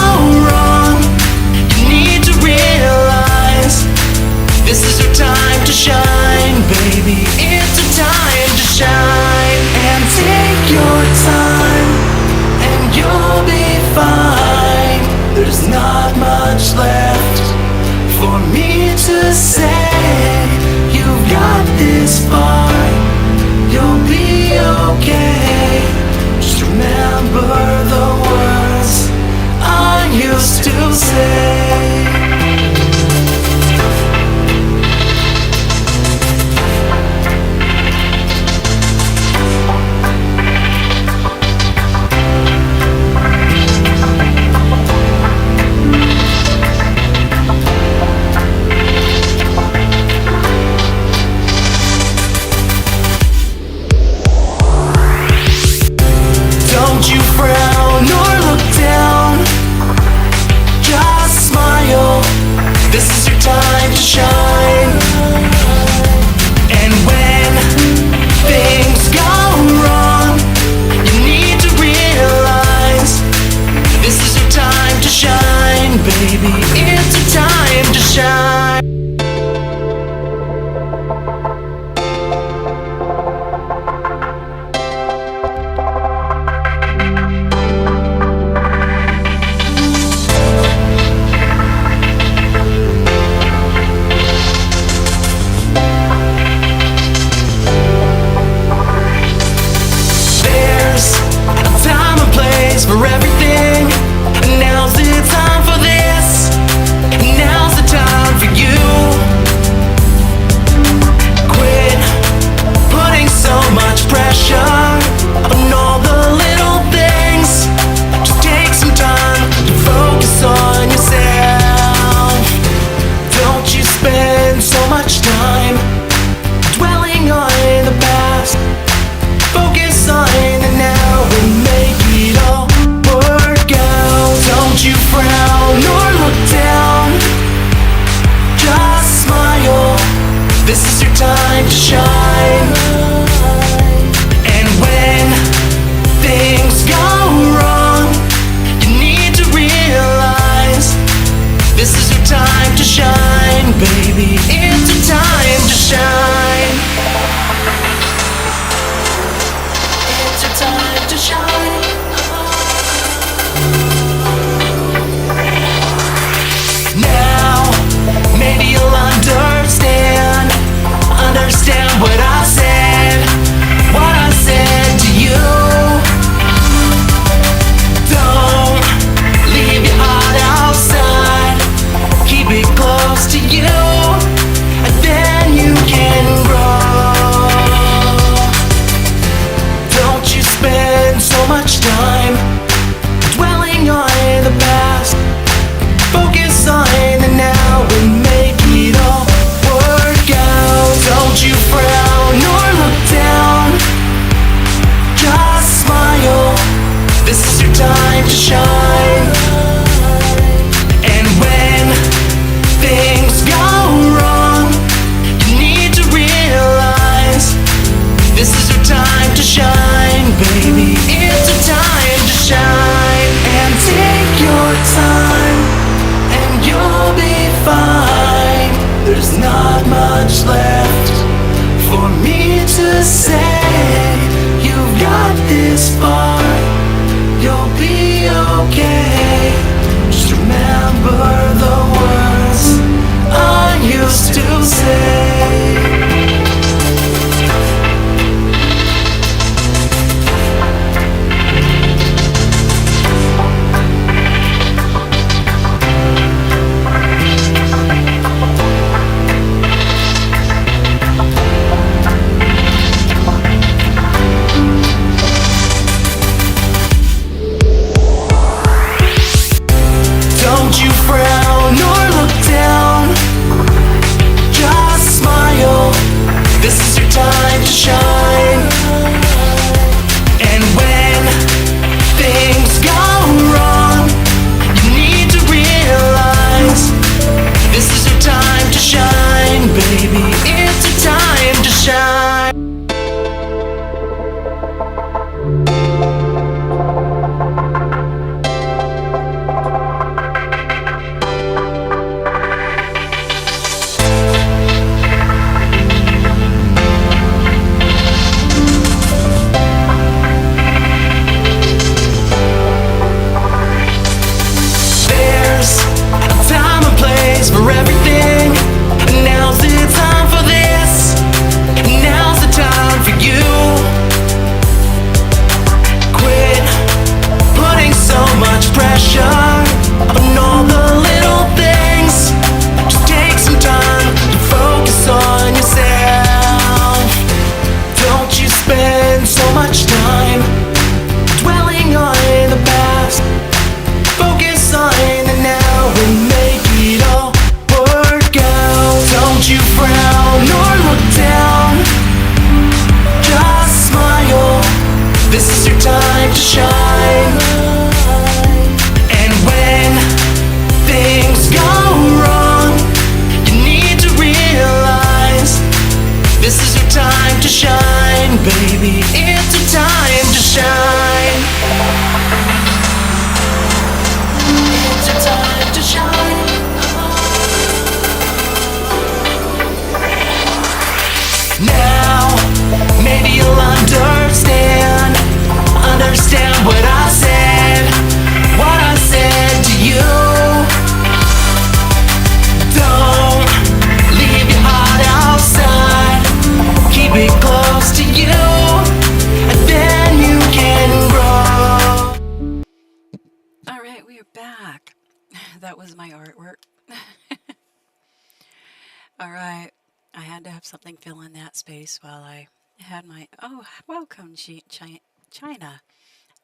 wrong, you need to realize this is your time to shine, baby. It's your time to shine. And take your time, and you'll be fine. There's not much left for me to say. You've got this far, you'll be okay. Just remember the words I used to say. Don't you frown or look down. Just smile. This is your time to shine. And when things go wrong, you need to realize this is your time to shine, baby. It's your time to shine. For everything, now's the time for this. Focus on the now and make it all work out. Don't you frown or look down, just smile. This is your time to shine. And when things go wrong, you need to realize this is your time to shine, baby. It's your time to shine. And take your time, and you'll be fine. There's not much left for me to say. You've got this far, you'll be okay. Just remember the words I used to say. Don't you frown or look down, just smile. This is your time to shine. And when things go wrong, you need to realize this is your time to shine, baby. It's your time to shine. There's a time and place for everything. Now's the time for this. Now's the time for you. Quit putting so much pressure on all the little things. Just take some time to focus on yourself. Don't you spend so much time dwelling on the past. Focus on the now and make it all work out. Don't you frown or look down, just smile. This is your time to shine. And when things go wrong, you need to realize this is your time to shine, baby. It's your time to shine. It's your time to shine. Now, maybe you'll understand what I said to you. Don't leave your heart outside, keep it close to you, and then you can grow. All right, we are back. That was my artwork. All right, I had to have something fill in that space while I had my... Oh, welcome, China.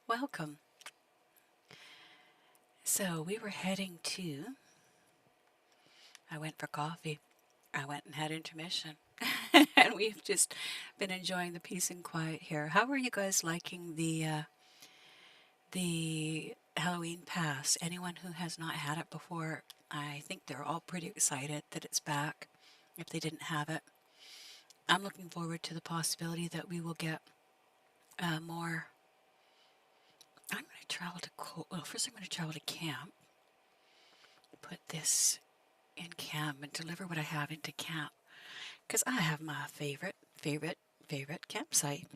Welcome. So we were heading to... I went for coffee. I went and had intermission. And we've just been enjoying the peace and quiet here. How are you guys liking the Halloween pass? Anyone who has not had it before, I think they're all pretty excited that it's back, if they didn't have it. I'm looking forward to the possibility that we will get more. I'm going to travel to, well, first I'm going to travel to camp, put this in camp and deliver what I have into camp, because I have my favorite campsite.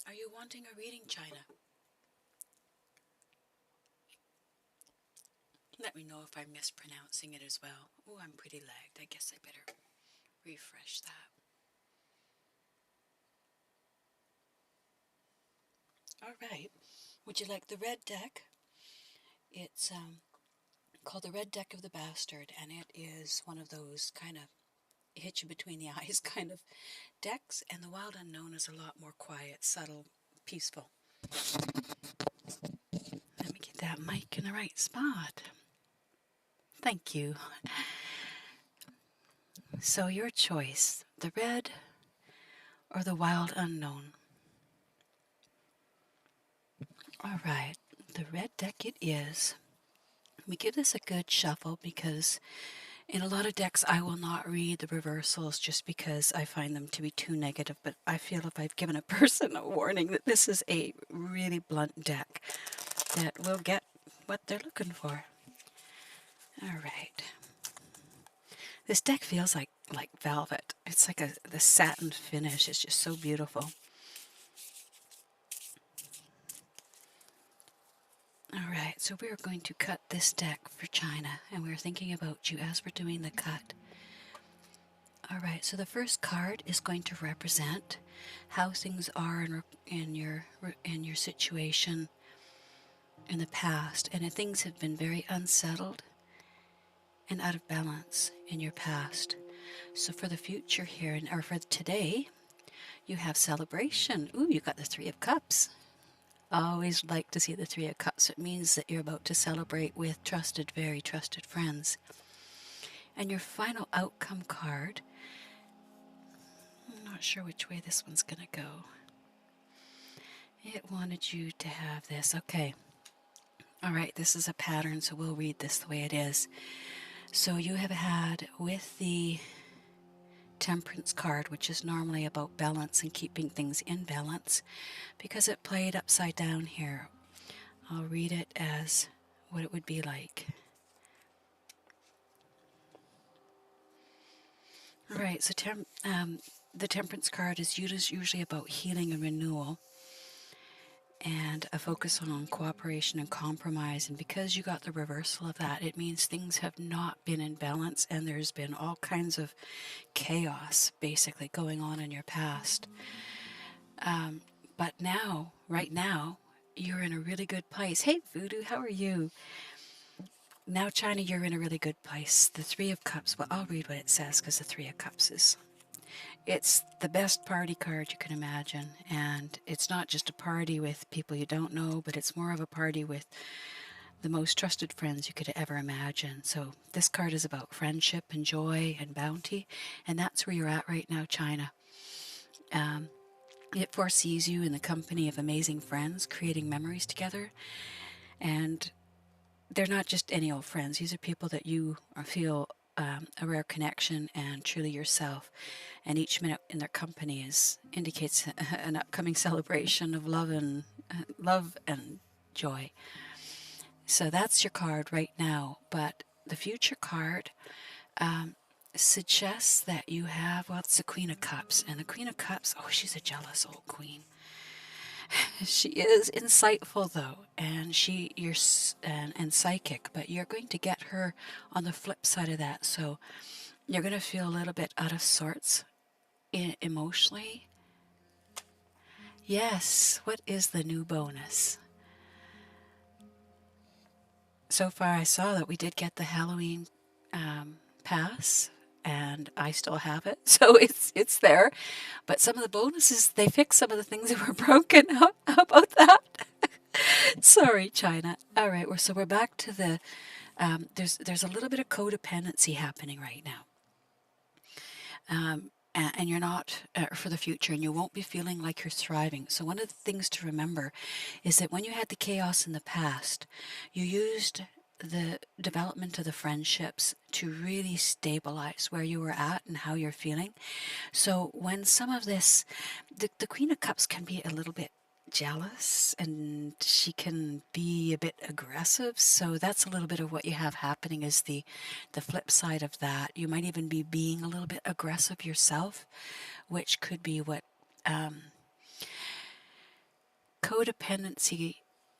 Are you wanting a reading, China? Let me know if I'm mispronouncing it as well. Oh, I'm pretty lagged. I guess I better refresh that. All right. Would you like the red deck? It's called the Red Deck of the Bastard, and it is one of those kind of hit you between the eyes kind of decks, and the Wild Unknown is a lot more quiet, subtle, peaceful. Let me get that mic in the right spot. Thank you. So your choice, the red or the wild unknown. All right, the red deck it is. We give this a good shuffle because in a lot of decks I will not read the reversals just because I find them to be too negative, but I feel if I've given a person a warning that this is a really blunt deck that will get what they're looking for. All right. This deck feels like velvet. It's like the satin finish is just so beautiful. All right, so we're going to cut this deck for China, and we're thinking about you as we're doing the cut. All right, so the first card is going to represent how things are in your situation in the past, and if things have been very unsettled and out of balance in your past. So for the future here, or for today, you have celebration. Ooh, you got the Three of Cups. I always like to see the Three of Cups. It means that you're about to celebrate with trusted, very trusted friends. And your final outcome card, I'm not sure which way this one's going to go. It wanted you to have this. Okay. All right, this is a pattern, so we'll read this the way it is. So you have had with the Temperance card, which is normally about balance and keeping things in balance, because it played upside down here. I'll read it as what it would be like. All right, so the Temperance card is usually about healing and renewal, and a focus on cooperation and compromise. And because you got the reversal of that, it means things have not been in balance, and there's been all kinds of chaos basically going on in your past. But now, right now, you're in a really good place. Hey, Voodoo, how are you? Now, China, you're in a really good place. The Three of Cups, well, I'll read what it says because the Three of Cups it's the best party card you can imagine. And it's not just a party with people you don't know, but it's more of a party with the most trusted friends you could ever imagine. So this card is about friendship and joy and bounty, and that's where you're at right now, China. It foresees you in the company of amazing friends, creating memories together. And they're not just any old friends. These are people that you feel a rare connection and truly yourself. And each minute in their company indicates an upcoming celebration of love and joy. So that's your card right now. But the future card suggests that you have, well, it's the Queen of Cups. And the Queen of Cups, oh, she's a jealous old queen. She is insightful though, and and psychic, but you're going to get her on the flip side of that. So you're going to feel a little bit out of sorts emotionally. Yes, what is the new bonus? So far I saw that we did get the Halloween pass, and I still have it, so it's there. But some of the bonuses, they fixed some of the things that were broken. How about that? Sorry, China. All right, so we're back to the, there's a little bit of codependency happening right now. And you're not for the future, and you won't be feeling like you're thriving. So one of the things to remember is that when you had the chaos in the past, you used the development of the friendships to really stabilize where you were at and how you're feeling. So when some of this, the Queen of Cups can be a little bit jealous, and she can be a bit aggressive. So that's a little bit of what you have happening is the flip side of that. You might even be being a little bit aggressive yourself, which could be what codependency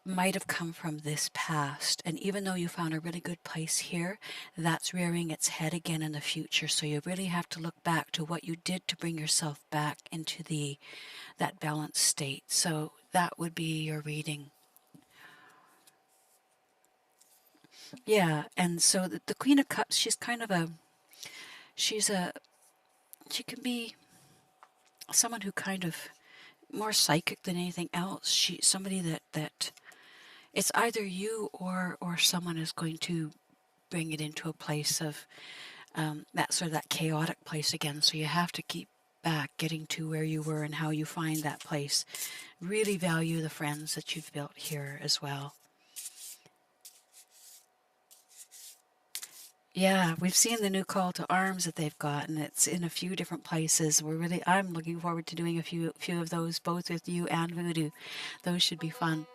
might have come from this past. And even though you found a really good place here, that's rearing its head again in the future. So you really have to look back to what you did to bring yourself back into that balanced state. So that would be your reading. Yeah, and so the Queen of Cups, she's kind of she can be someone who kind of more psychic than anything else. She's somebody that it's either you or someone is going to bring it into a place of that sort of that chaotic place again. So you have to keep back, getting to where you were and how you find that place. Really value the friends that you've built here as well. Yeah, we've seen the new call to arms that they've got, and it's in a few different places. I'm looking forward to doing a few of those, both with you and Voodoo. Those should be fun.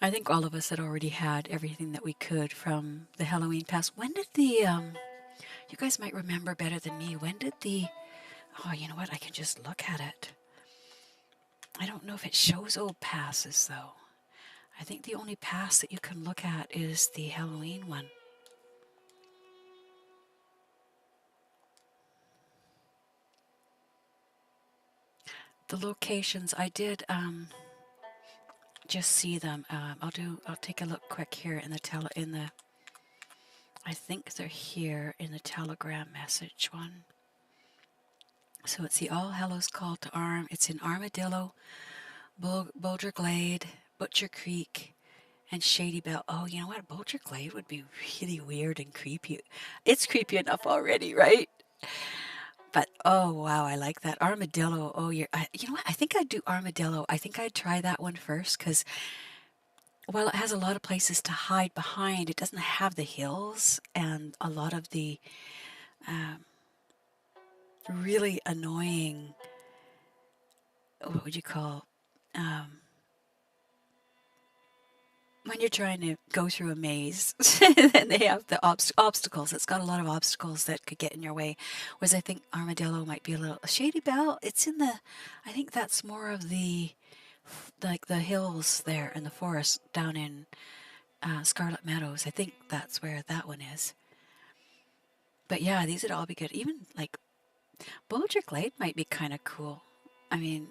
I think all of us had already had everything that we could from the Halloween past. When did the you guys might remember better than me. When did the oh, you know what? I can just look at it. I don't know if it shows old passes though. I think the only pass that you can look at is the Halloween one. The locations, I did just see them. I'll take a look quick here in the I think they're here in the Telegram message one. So it's the All Hallows Call to Arm. It's in Armadillo, Boulder Glade, Butcher Creek, and Shady Bell. Oh, you know what? Boulder Glade would be really weird and creepy. It's creepy enough already, right? But oh wow, I like that Armadillo. Oh, you know what? I think I'd do Armadillo. I think I'd try that one first because while it has a lot of places to hide behind, it doesn't have the hills and a lot of the really annoying. What would you call? When you're trying to go through a maze, and they have the obstacles. It's got a lot of obstacles that could get in your way. Whereas I think Armadillo might be a little Shady Bell. It's in the. I think that's more of the, like the hills there in the forest down in Scarlet Meadows. I think that's where that one is. But yeah, these would all be good. Even like Boulder Glade might be kind of cool. I mean,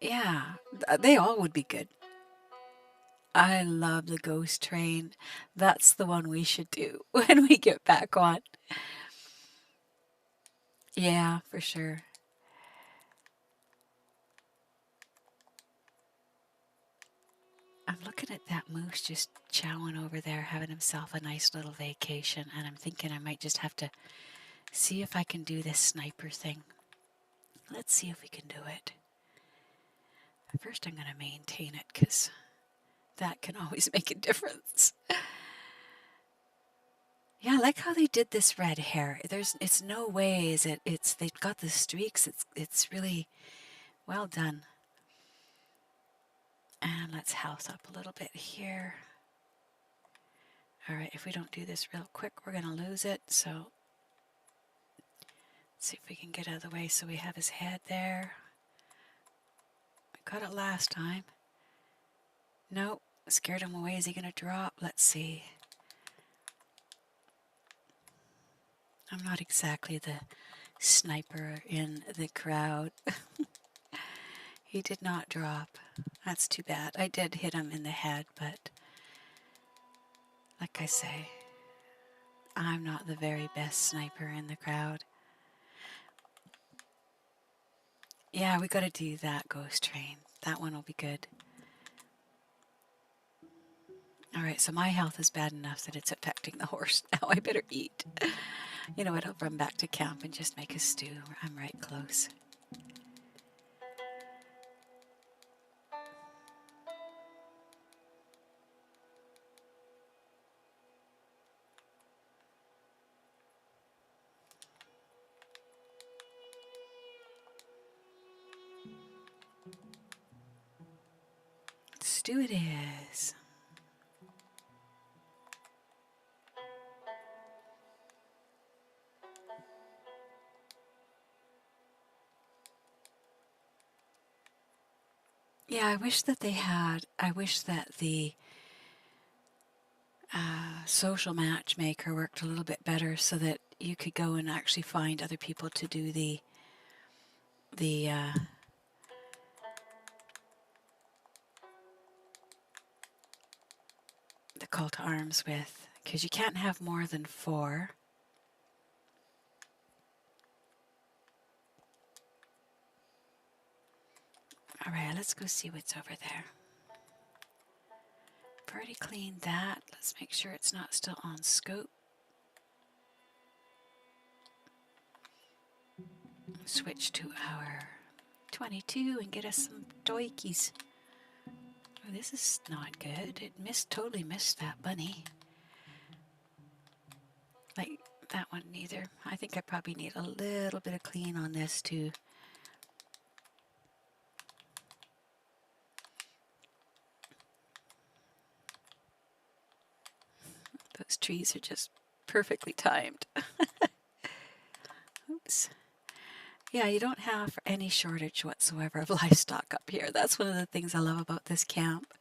yeah, they all would be good. I love the ghost train. That's the one we should do when we get back on. Yeah, for sure. I'm looking at that moose just chowing over there, having himself a nice little vacation, and I'm thinking I might just have to see if I can do this sniper thing. Let's see if we can do it. First, I'm going to maintain it because that can always make a difference. Yeah, I like how they did this red hair. It's no way they've got the streaks. It's really well done. And let's house up a little bit here. All right, if we don't do this real quick, we're gonna lose it. So let's see if we can get out of the way so we have his head there. We got it last time. Nope, scared him away. Is he gonna drop? Let's see. I'm not exactly the sniper in the crowd. He did not drop. That's too bad. I did hit him in the head, but like I say, I'm not the very best sniper in the crowd. Yeah, we gotta do that ghost train. That one will be good. Alright, so my health is bad enough that it's affecting the horse now. I better eat. You know what, I'll run back to camp and just make a stew. I'm right close. Stew it is. Yeah, I wish that the social matchmaker worked a little bit better so that you could go and actually find other people to do the call to arms with, because you can't have more than 4. All right, let's go see what's over there. I've already cleaned that. Let's make sure it's not still on scope. Switch to our 22 and get us some doikies. Oh, this is not good. It totally missed that bunny. Like that one neither. I think I probably need a little bit of clean on this too. Those trees are just perfectly timed. Oops. Yeah, you don't have any shortage whatsoever of livestock up here. That's one of the things I love about this camp.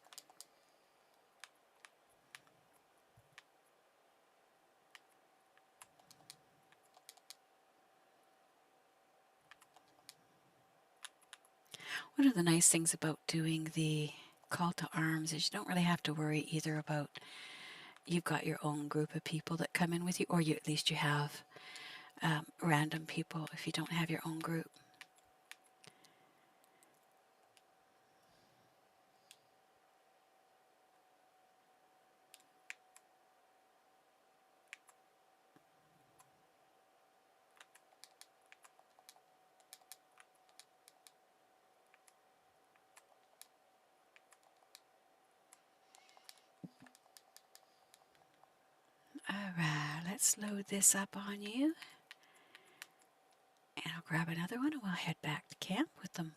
One of the nice things about doing the call to arms is you don't really have to worry either about you've got your own group of people that come in with you, or at least you have random people if you don't have your own group. Alright, let's load this up on you. And I'll grab another one and we'll head back to camp with them.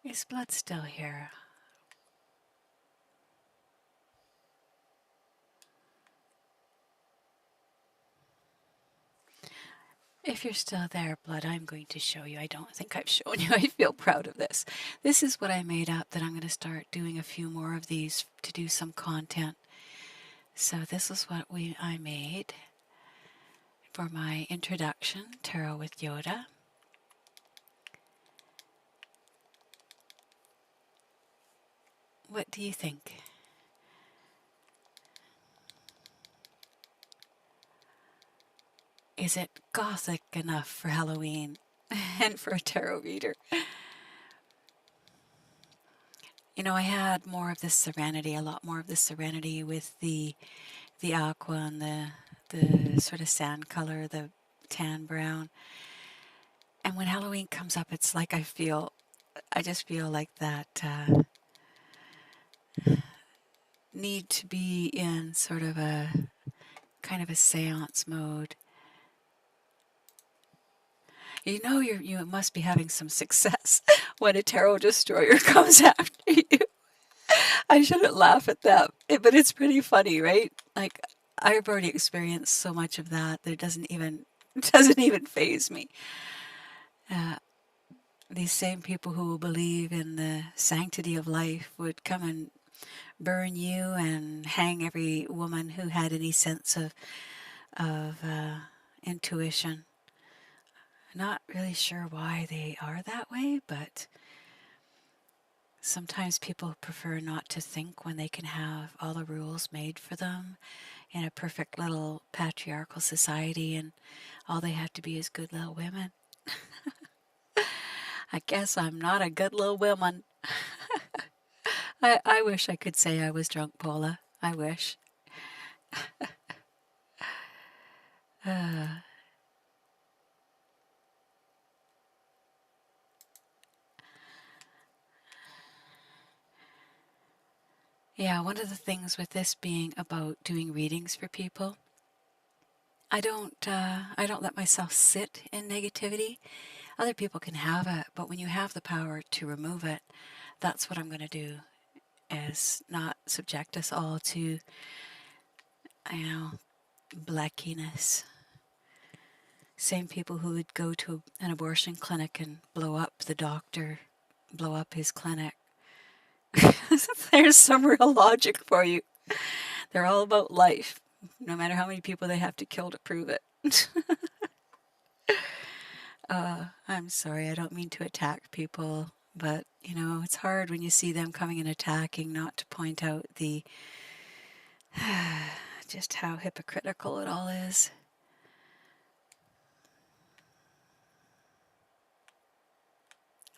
Is blood still here? If you're still there, blood, I'm going to show you. I don't think I've shown you. I feel proud of this. This is what I made up that I'm going to start doing a few more of these to do some content. So this is what I made for my introduction, Tarot with Yoda. What do you think? Is it gothic enough for Halloween and for a tarot reader? You know, I had more of this serenity, a lot more of this serenity with the aqua and the sort of sand color, the tan brown. And when Halloween comes up, it's like I just feel like that need to be in sort of a kind of a seance mode. You know you must be having some success when a tarot destroyer comes after you. I shouldn't laugh at that, but it's pretty funny, right? Like, I've already experienced so much of that it doesn't even faze me. These same people who will believe in the sanctity of life would come and burn you and hang every woman who had any sense of intuition. Not really sure why they are that way, but sometimes people prefer not to think when they can have all the rules made for them in a perfect little patriarchal society, and all they have to be is good little women. I guess I'm not a good little woman. I wish I could say I was drunk, Paula. I wish. Yeah, one of the things with this being about doing readings for people, I don't let myself sit in negativity. Other people can have it, but when you have the power to remove it, that's what I'm going to do, is not subject us all to, blackiness. Same people who would go to an abortion clinic and blow up the doctor, blow up his clinic. There's some real logic for you. They're all about life, no matter how many people they have to kill to prove it. I'm sorry, I don't mean to attack people, but you know, it's hard when you see them coming and attacking not to point out the just how hypocritical it all is.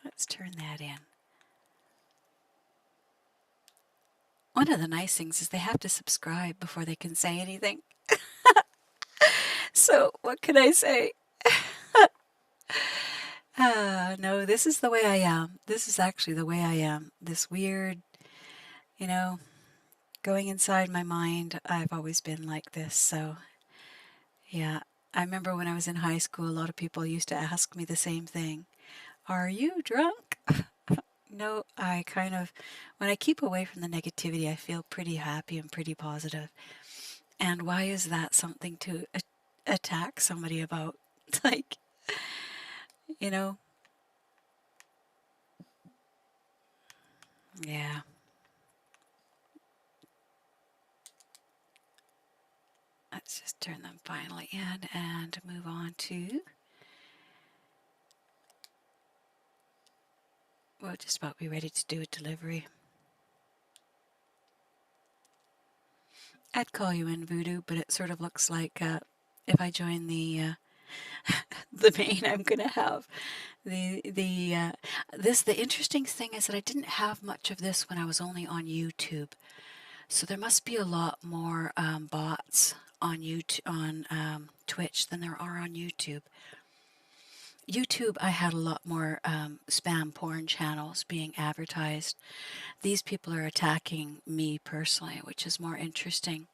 Let's turn that in. One of the nice things is they have to subscribe before they can say anything. So, what can I say? No, this is the way I am. This is actually the way I am. This weird, you know, going inside my mind. I've always been like this. So, yeah. I remember when I was in high school, a lot of people used to ask me the same thing. Are you drunk? No, I kind of, when I keep away from the negativity, I feel pretty happy and pretty positive. And why is that something to attack somebody about? Like, you know, yeah. Let's just turn them finally in and move on to, we'll just about be ready to do a delivery. I'd call you in Voodoo, but it sort of looks like if I join the the main, I'm gonna have the interesting thing is that I didn't have much of this when I was only on YouTube, so there must be a lot more bots on YouTube on Twitch than there are on YouTube. YouTube, I had a lot more spam porn channels being advertised. These people are attacking me personally, which is more interesting.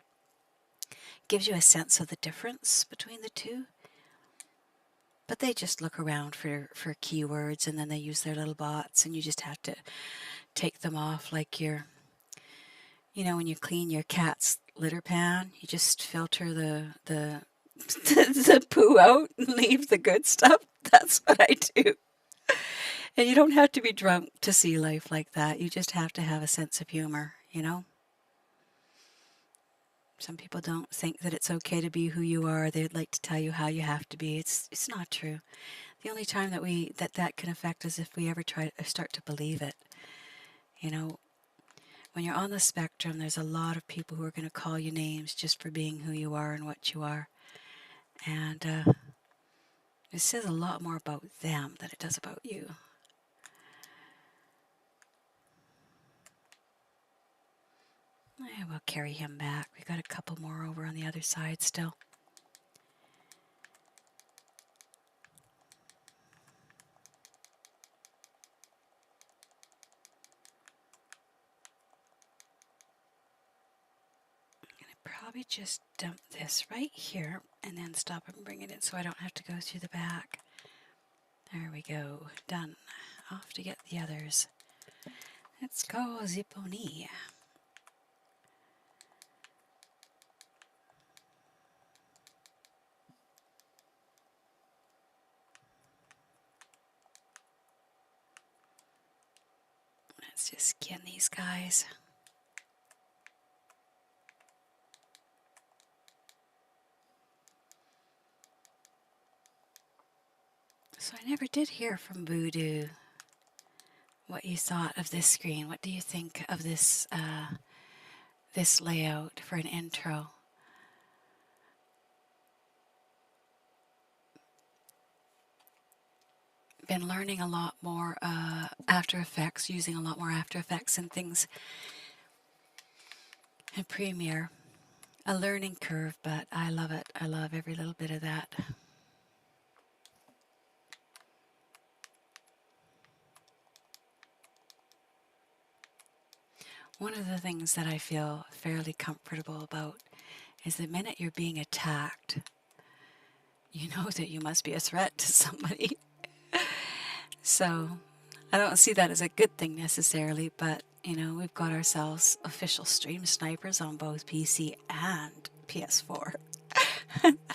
Gives you a sense of the difference between the two. But they just look around for keywords, and then they use their little bots, and you just have to take them off like you're, you know, when you clean your cat's litter pan, you just filter the poo out and leave the good stuff. That's what I do. And you don't have to be drunk to see life like that. You just have to have a sense of humor, you know? Some people don't think that it's okay to be who you are. They'd like to tell you how you have to be. It's not true. The only time that that can affect us if we ever try to start to believe it. You know, when you're on the spectrum, there's a lot of people who are going to call you names just for being who you are and what you are. And it says a lot more about them than it does about you. Yeah, we'll carry him back. We got a couple more over on the other side still. I'm going to probably just dump this right here and then stop and bring it in so I don't have to go through the back. There we go. Done. Off to get the others. Let's go, Zipponi. Let's just skin these guys. So I never did hear from Voodoo what you thought of this screen. What do you think of this this layout for an intro? Been learning a lot more After Effects, using a lot more After Effects and things in Premiere. A learning curve, but I love it. I love every little bit of that. One of the things that I feel fairly comfortable about is the minute you're being attacked, you know that you must be a threat to somebody. So I don't see that as a good thing necessarily, but you know, we've got ourselves official stream snipers on both PC and PS4.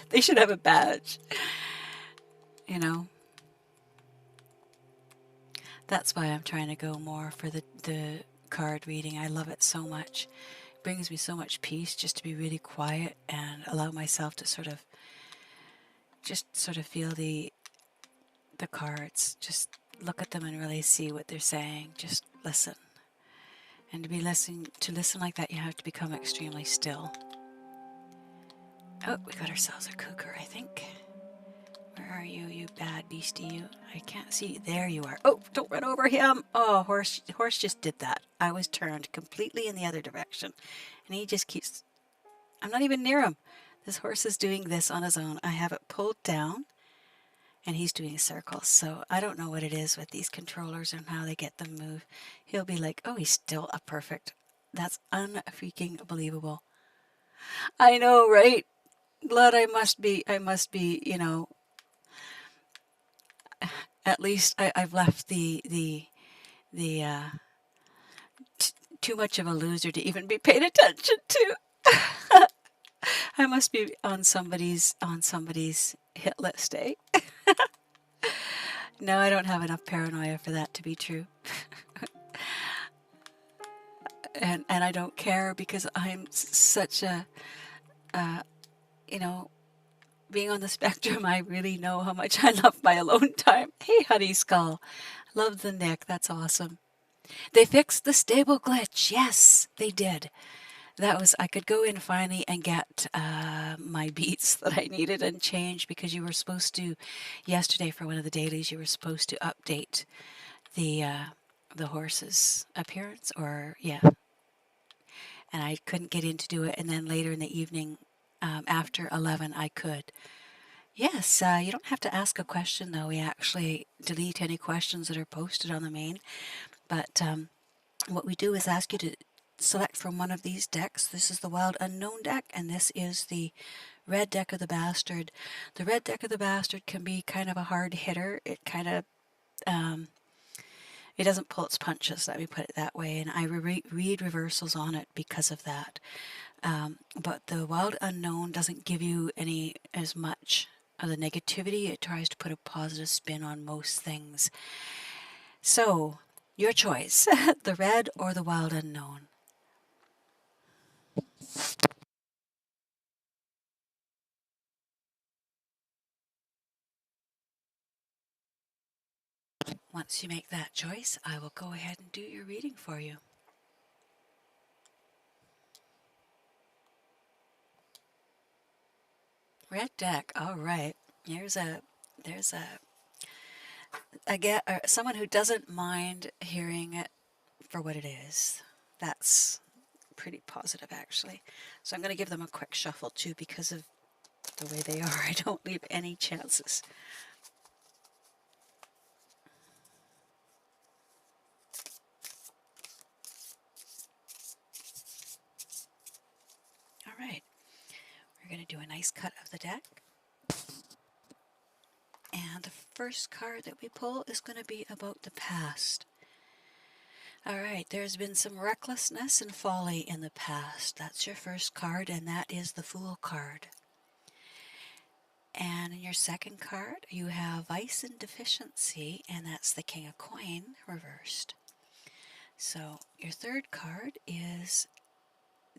They should have a badge, you know. That's why I'm trying to go more for the card reading. I love it so much. It brings me so much peace just to be really quiet and allow myself to sort of feel the cards. Just look at them and really see what they're saying. Just listen. And to listen like that, you have to become extremely still. Oh, we got ourselves a cougar, I think. Where are you, you bad beastie, you? I can't see. There you are. Oh, don't run over him. Oh, horse just did that. I was turned completely in the other direction. And he just keeps... I'm not even near him. This horse is doing this on his own. I have it pulled down, and he's doing circles. So I don't know what it is with these controllers and how they get them move. He'll be like, oh, he's still a perfect. That's unfreaking believable. I know, right? Blood, I must be, you know, at least I've left the too much of a loser to even be paid attention to. I must be on somebody's hit list, eh? No, I don't have enough paranoia for that to be true. and I don't care, because I'm such a, you know, being on the spectrum, I really know how much I love my alone time. Hey, honey skull. Love the neck. That's awesome. They fixed the stable glitch. Yes, they did. That was, I could go in finally and get my beats that I needed and change, because you were supposed to, yesterday for one of the dailies, you were supposed to update the horse's appearance, or, yeah. And I couldn't get in to do it, and then later in the evening, after 11, I could. Yes, you don't have to ask a question, though. We actually delete any questions that are posted on the main. But what we do is ask you to select from one of these decks. This is the Wild Unknown deck, and this is the Red Deck of the Bastard. The Red Deck of the Bastard can be kind of a hard hitter. It kind of, it doesn't pull its punches, let me put it that way, and I read reversals on it because of that. But the Wild Unknown doesn't give you as much of the negativity. It tries to put a positive spin on most things. So, your choice, the red or the Wild Unknown. Once you make that choice, I will go ahead and do your reading for you. Red deck, all right. There's someone who doesn't mind hearing it for what it is. That's pretty positive, actually. So I'm going to give them a quick shuffle too, because of the way they are. I don't leave any chances. All right, we're going to do a nice cut of the deck. And the first card that we pull is going to be about the past. All right, there's been some recklessness and folly in the past. That's your first card, and that is the Fool card. And in your second card, you have Vice and Deficiency, and that's the King of Coin reversed. So your third card is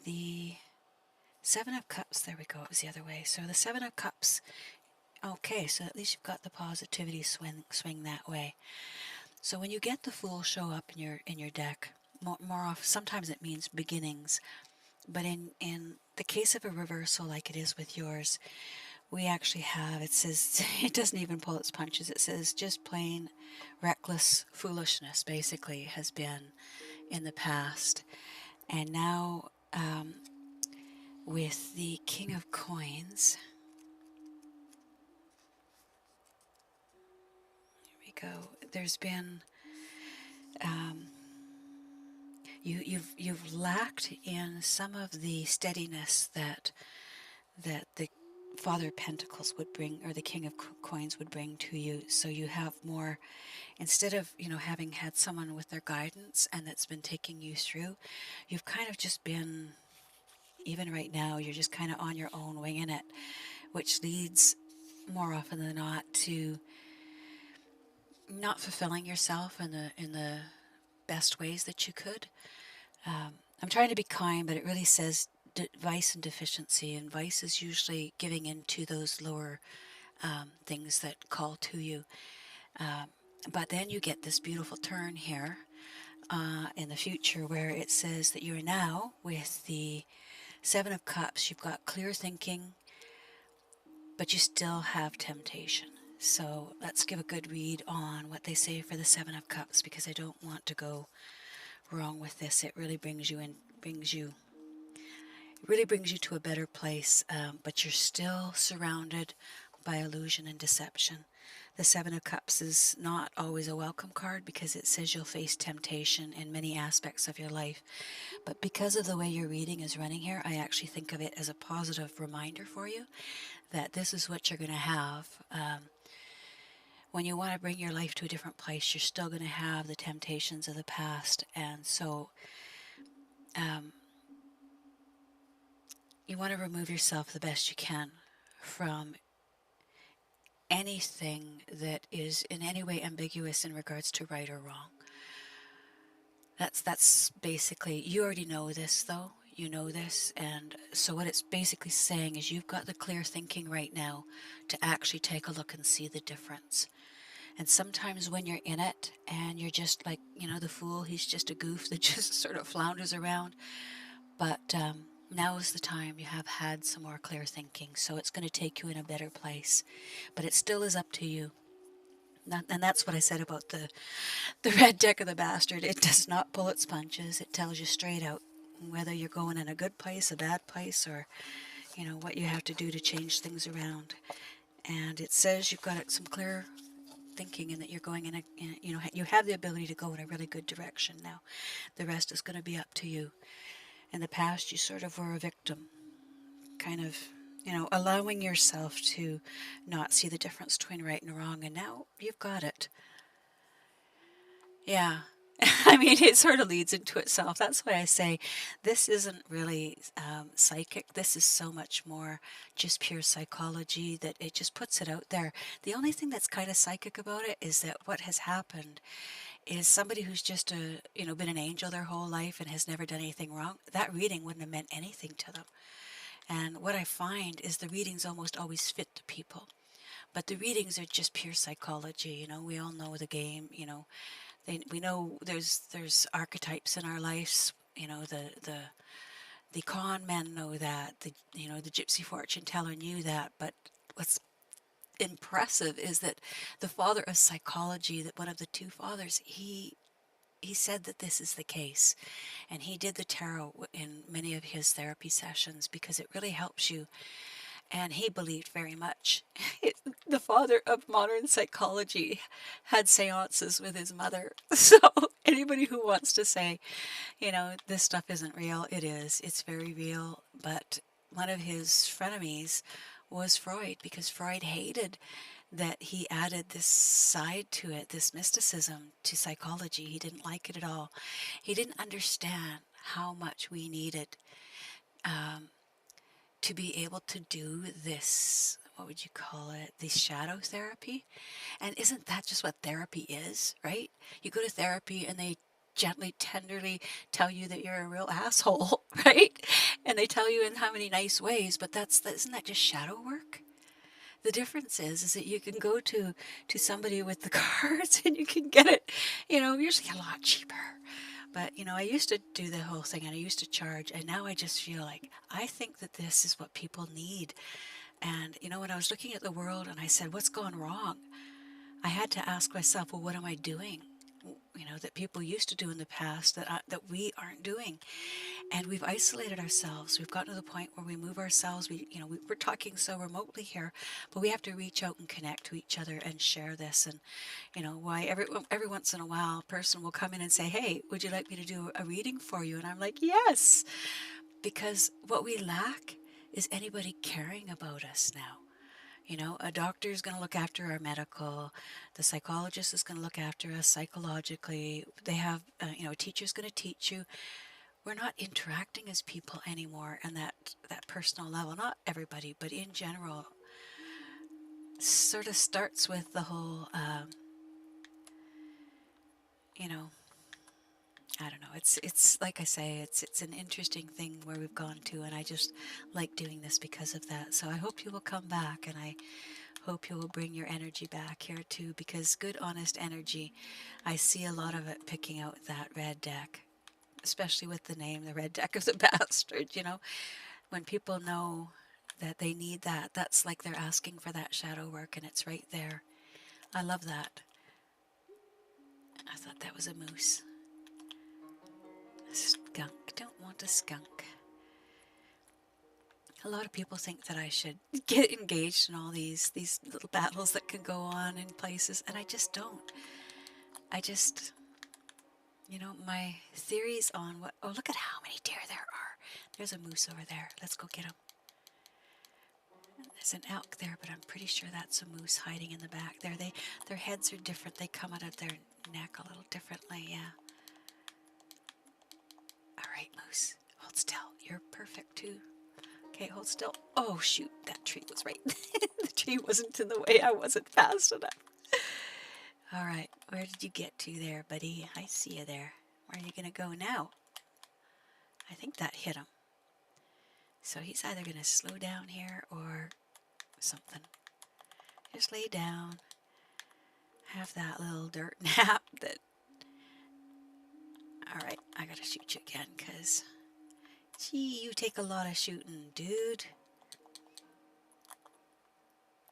the Seven of Cups. There we go, it was the other way. So the Seven of Cups. Okay, so at least you've got the positivity swing that way. So when you get the Fool show up in your deck, more often, sometimes it means beginnings. But in the case of a reversal like it is with yours, we actually have, it says, it doesn't even pull its punches. It says just plain reckless foolishness, basically, has been in the past. And now with the King of Coins, go. There's been you've lacked in some of the steadiness that the Father of Pentacles would bring, or the King of Coins would bring to you. So you have more, instead of having had someone with their guidance and that's been taking you through, you've kind of just been, even right now, you're just kind of on your own, winging it, which leads more often than not to not fulfilling yourself in the best ways that you could. I'm trying to be kind, but it really says vice and deficiency, and vice is usually giving in to those lower things that call to you. But then you get this beautiful turn here in the future where it says that you're now with the Seven of Cups. You've got clear thinking, but you still have temptation. So let's give a good read on what they say for the Seven of Cups, because I don't want to go wrong with this. It really brings you to a better place, but you're still surrounded by illusion and deception. The Seven of Cups is not always a welcome card because it says you'll face temptation in many aspects of your life. But because of the way your reading is running here, I actually think of it as a positive reminder for you that this is what you're going to have. When you want to bring your life to a different place, you're still going to have the temptations of the past. And so you want to remove yourself the best you can from anything that is in any way ambiguous in regards to right or wrong. That's basically, you already know this though. You know this, and so what it's basically saying is you've got the clear thinking right now to actually take a look and see the difference. And sometimes when you're in it and you're just like, the fool, he's just a goof that just sort of flounders around. But now is the time. You have had some more clear thinking, so it's going to take you in a better place. But it still is up to you. And that's what I said about the red deck of the bastard. It does not pull its punches. It tells you straight out whether you're going in a good place, a bad place, or, what you have to do to change things around. And it says you've got some clear thinking and that you're going you have the ability to go in a really good direction now. The rest is going to be up to you. In the past, you sort of were a victim, kind of, allowing yourself to not see the difference between right and wrong, and now you've got it. Yeah. I mean, it sort of leads into itself. That's why I say this isn't really psychic. This is so much more just pure psychology, that it just puts it out there. The only thing that's kind of psychic about it is that what has happened is somebody who's just been an angel their whole life and has never done anything wrong, that reading wouldn't have meant anything to them. And what I find is the readings almost always fit the people. But the readings are just pure psychology. We all know the game. We know there's archetypes in our lives. The con men know that. The gypsy fortune teller knew that. But what's impressive is that the father of psychology, that one of the two fathers, he said that this is the case, and he did the tarot in many of his therapy sessions because it really helps you. And he believed very much. The father of modern psychology had seances with his mother. So anybody who wants to say, this stuff isn't real, it is. It's very real. But one of his frenemies was Freud, because Freud hated that he added this side to it, this mysticism to psychology. He didn't like it at all. He didn't understand how much we needed to be able to do this, what would you call it, this shadow therapy. And isn't that just what therapy is, right? You go to therapy and they gently, tenderly tell you that you're a real asshole, right? And they tell you in how many nice ways, but isn't that just shadow work? The difference is that you can go to somebody with the cards and you can get it, usually a lot cheaper. But, I used to do the whole thing and I used to charge, and now I just feel like I think that this is what people need. And, when I was looking at the world and I said, what's gone wrong? I had to ask myself, well, what am I doing? That people used to do in the past that we aren't doing. And we've isolated ourselves. We've gotten to the point where we move ourselves. We're talking so remotely here, but we have to reach out and connect to each other and share this. And, why every once in a while, a person will come in and say, hey, would you like me to do a reading for you? And I'm like, yes, because what we lack is anybody caring about us now. A doctor is going to look after our medical. The psychologist is going to look after us psychologically. They have, a teacher's going to teach you. We're not interacting as people anymore on that personal level. Not everybody, but in general. Sort of starts with the whole, I don't know. It's like I say, it's an interesting thing where we've gone to, and I just like doing this because of that. So I hope you will come back, and I hope you will bring your energy back here too, because good, honest energy, I see a lot of it picking out that red deck, especially with the name, the red deck of the bastard. You know, when people know that they need that, that's like they're asking for that shadow work, and it's right there. I love that. I thought that was a moose. A skunk. Don't want a skunk. A lot of people think that I should get engaged in all these little battles that can go on in places, and I just don't. I just, you know, my theories on what... Oh, look at how many deer there are. There's a moose over there. Let's go get him. There's an elk there, but I'm pretty sure that's a moose hiding in the back there. Their heads are different. They come out of their neck a little differently, yeah. All right, moose, hold still. You're perfect too. Okay, hold still. Oh shoot, that tree was right. The tree wasn't in the way. I wasn't fast enough. All right, where did you get to there, buddy? I see you there. Where are you gonna go now? I think that hit him. So he's either gonna slow down here or something. Just lay down. Have that little dirt nap that... Alright, I gotta shoot you again, because... Gee, you take a lot of shooting, dude.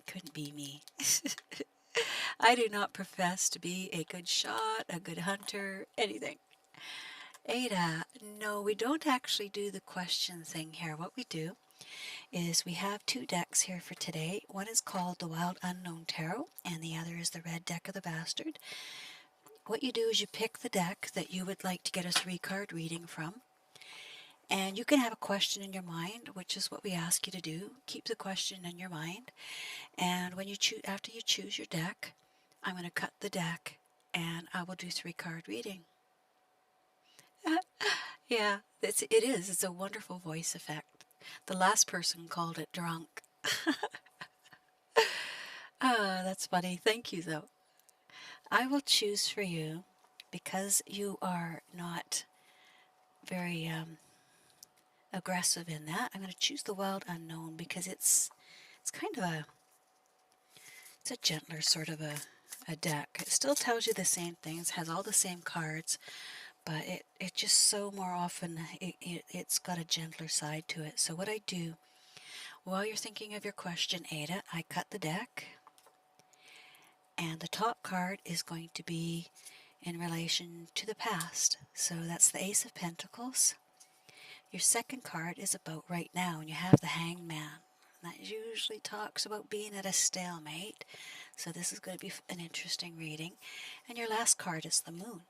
Couldn't be me. I do not profess to be a good shot, a good hunter, anything. Ada, no, we don't actually do the question thing here. What we do is we have two decks here for today. One is called the Wild Unknown Tarot, and the other is the Red Deck of the Bastard. What you do is you pick the deck that you would like to get a 3-card reading from, and you can have a question in your mind, which is what we ask you to do. Keep the question in your mind, and when you choose, after you choose your deck, I'm going to cut the deck, and I will do 3-card reading. Yeah, it is. It's a wonderful voice effect. The last person called it drunk. Ah, that's funny. Thank you, though. I will choose for you, because you are not very aggressive in that. I'm going to choose the Wild Unknown because it's kind of it's a gentler sort of a deck. It still tells you the same things, has all the same cards, but it just so more often it's got a gentler side to it. So what I do, while you're thinking of your question, Ada, I cut the deck, and the top card is going to be in relation to the past. So that's the Ace of Pentacles. Your second card is about right now, and you have the Hanged Man. That usually talks about being at a stalemate. So this is going to be an interesting reading. And your last card is the Moon.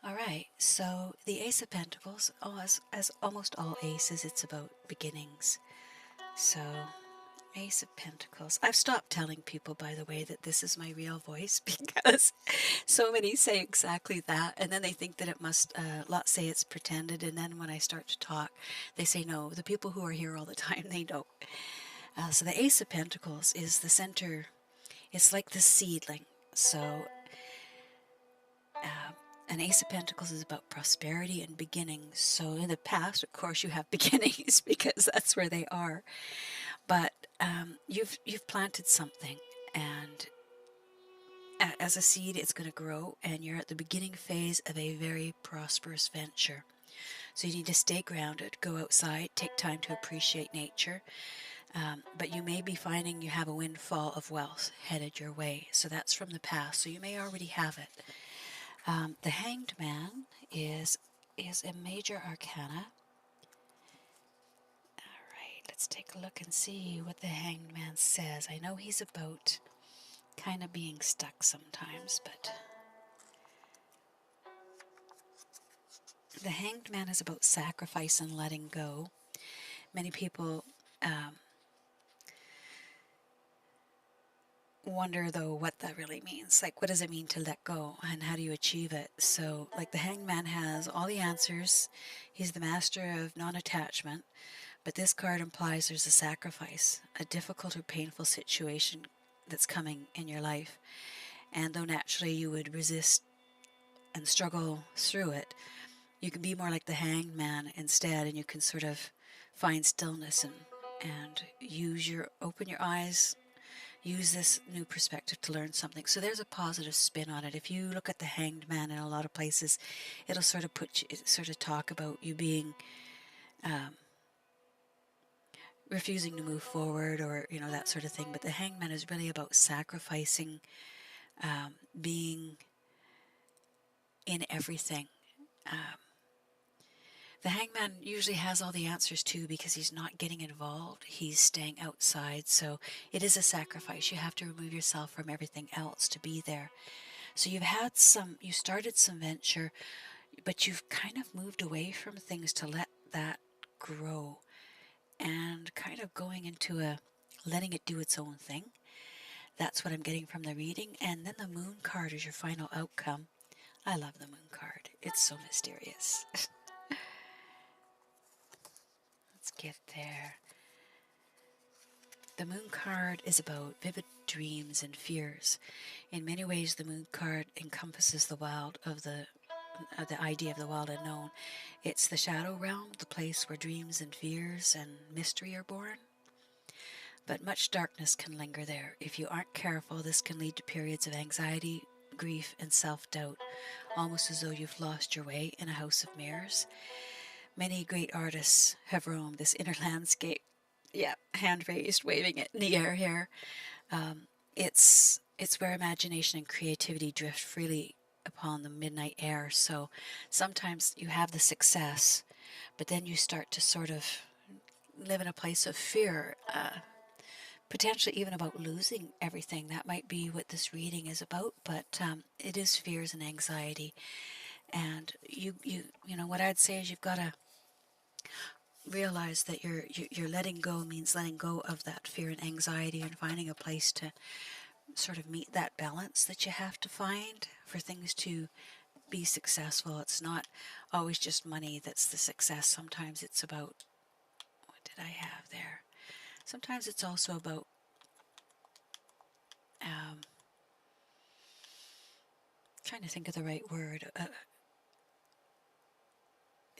Alright, so the Ace of Pentacles, as almost all aces, it's about beginnings. So, Ace of Pentacles. I've stopped telling people, by the way, that this is my real voice, because so many say exactly that, and then they think that it must, lots say it's pretended, and then when I start to talk, they say no. The people who are here all the time, they know. So the Ace of Pentacles is the center. It's like the seedling. So an Ace of Pentacles is about prosperity and beginnings. So in the past, of course, you have beginnings because that's where they are. But you've planted something, and as a seed, it's going to grow, and you're at the beginning phase of a very prosperous venture. So you need to stay grounded, go outside, take time to appreciate nature. But you may be finding you have a windfall of wealth headed your way. So that's from the past. So you may already have it. The Hanged Man is a major arcana. Alright, let's take a look and see what the Hanged Man says. I know he's about kind of being stuck sometimes, but the Hanged Man is about sacrifice and letting go. Many people wonder, though, what that really means. Like, what does it mean to let go, and how do you achieve it? So, like, the Hanged Man has all the answers. He's the master of non-attachment, but this card implies there's a sacrifice, a difficult or painful situation that's coming in your life. And though naturally you would resist and struggle through it. You can be more like the Hanged Man instead, and you can sort of find stillness and open your eyes, use this new perspective to learn something. So there's a positive spin on it. If you look at the Hanged Man in a lot of places, it'll sort of talk about you being refusing to move forward, or that sort of thing. But the Hanged Man is really about sacrificing, being in everything. The Hangman usually has all the answers too, because he's not getting involved. He's staying outside. So it is a sacrifice. You have to remove yourself from everything else to be there. So you started some venture, but you've kind of moved away from things to let that grow, and kind of going into letting it do its own thing. That's what I'm getting from the reading. And then the Moon card is your final outcome. I love the Moon card. It's so mysterious. Let's get there. The Moon card is about vivid dreams and fears. In many ways, the Moon card encompasses the idea of the wild unknown. It's the shadow realm, the place where dreams and fears and mystery are born. But much darkness can linger there. If you aren't careful, this can lead to periods of anxiety, grief, and self-doubt, almost as though you've lost your way in a house of mirrors. Many great artists have roamed this inner landscape. Yeah, hand raised, waving it in the air here. It's where imagination and creativity drift freely upon the midnight air. So sometimes you have the success, but then you start to sort of live in a place of fear, potentially even about losing everything. That might be what this reading is about, but it is fears and anxiety. And you know what I'd say is you've got to realize that you're letting go means letting go of that fear and anxiety, and finding a place to sort of meet that balance that you have to find for things to be successful. It's not always just money that's the success. Sometimes it's about, what did I have there? Sometimes it's also about trying to think of the right word.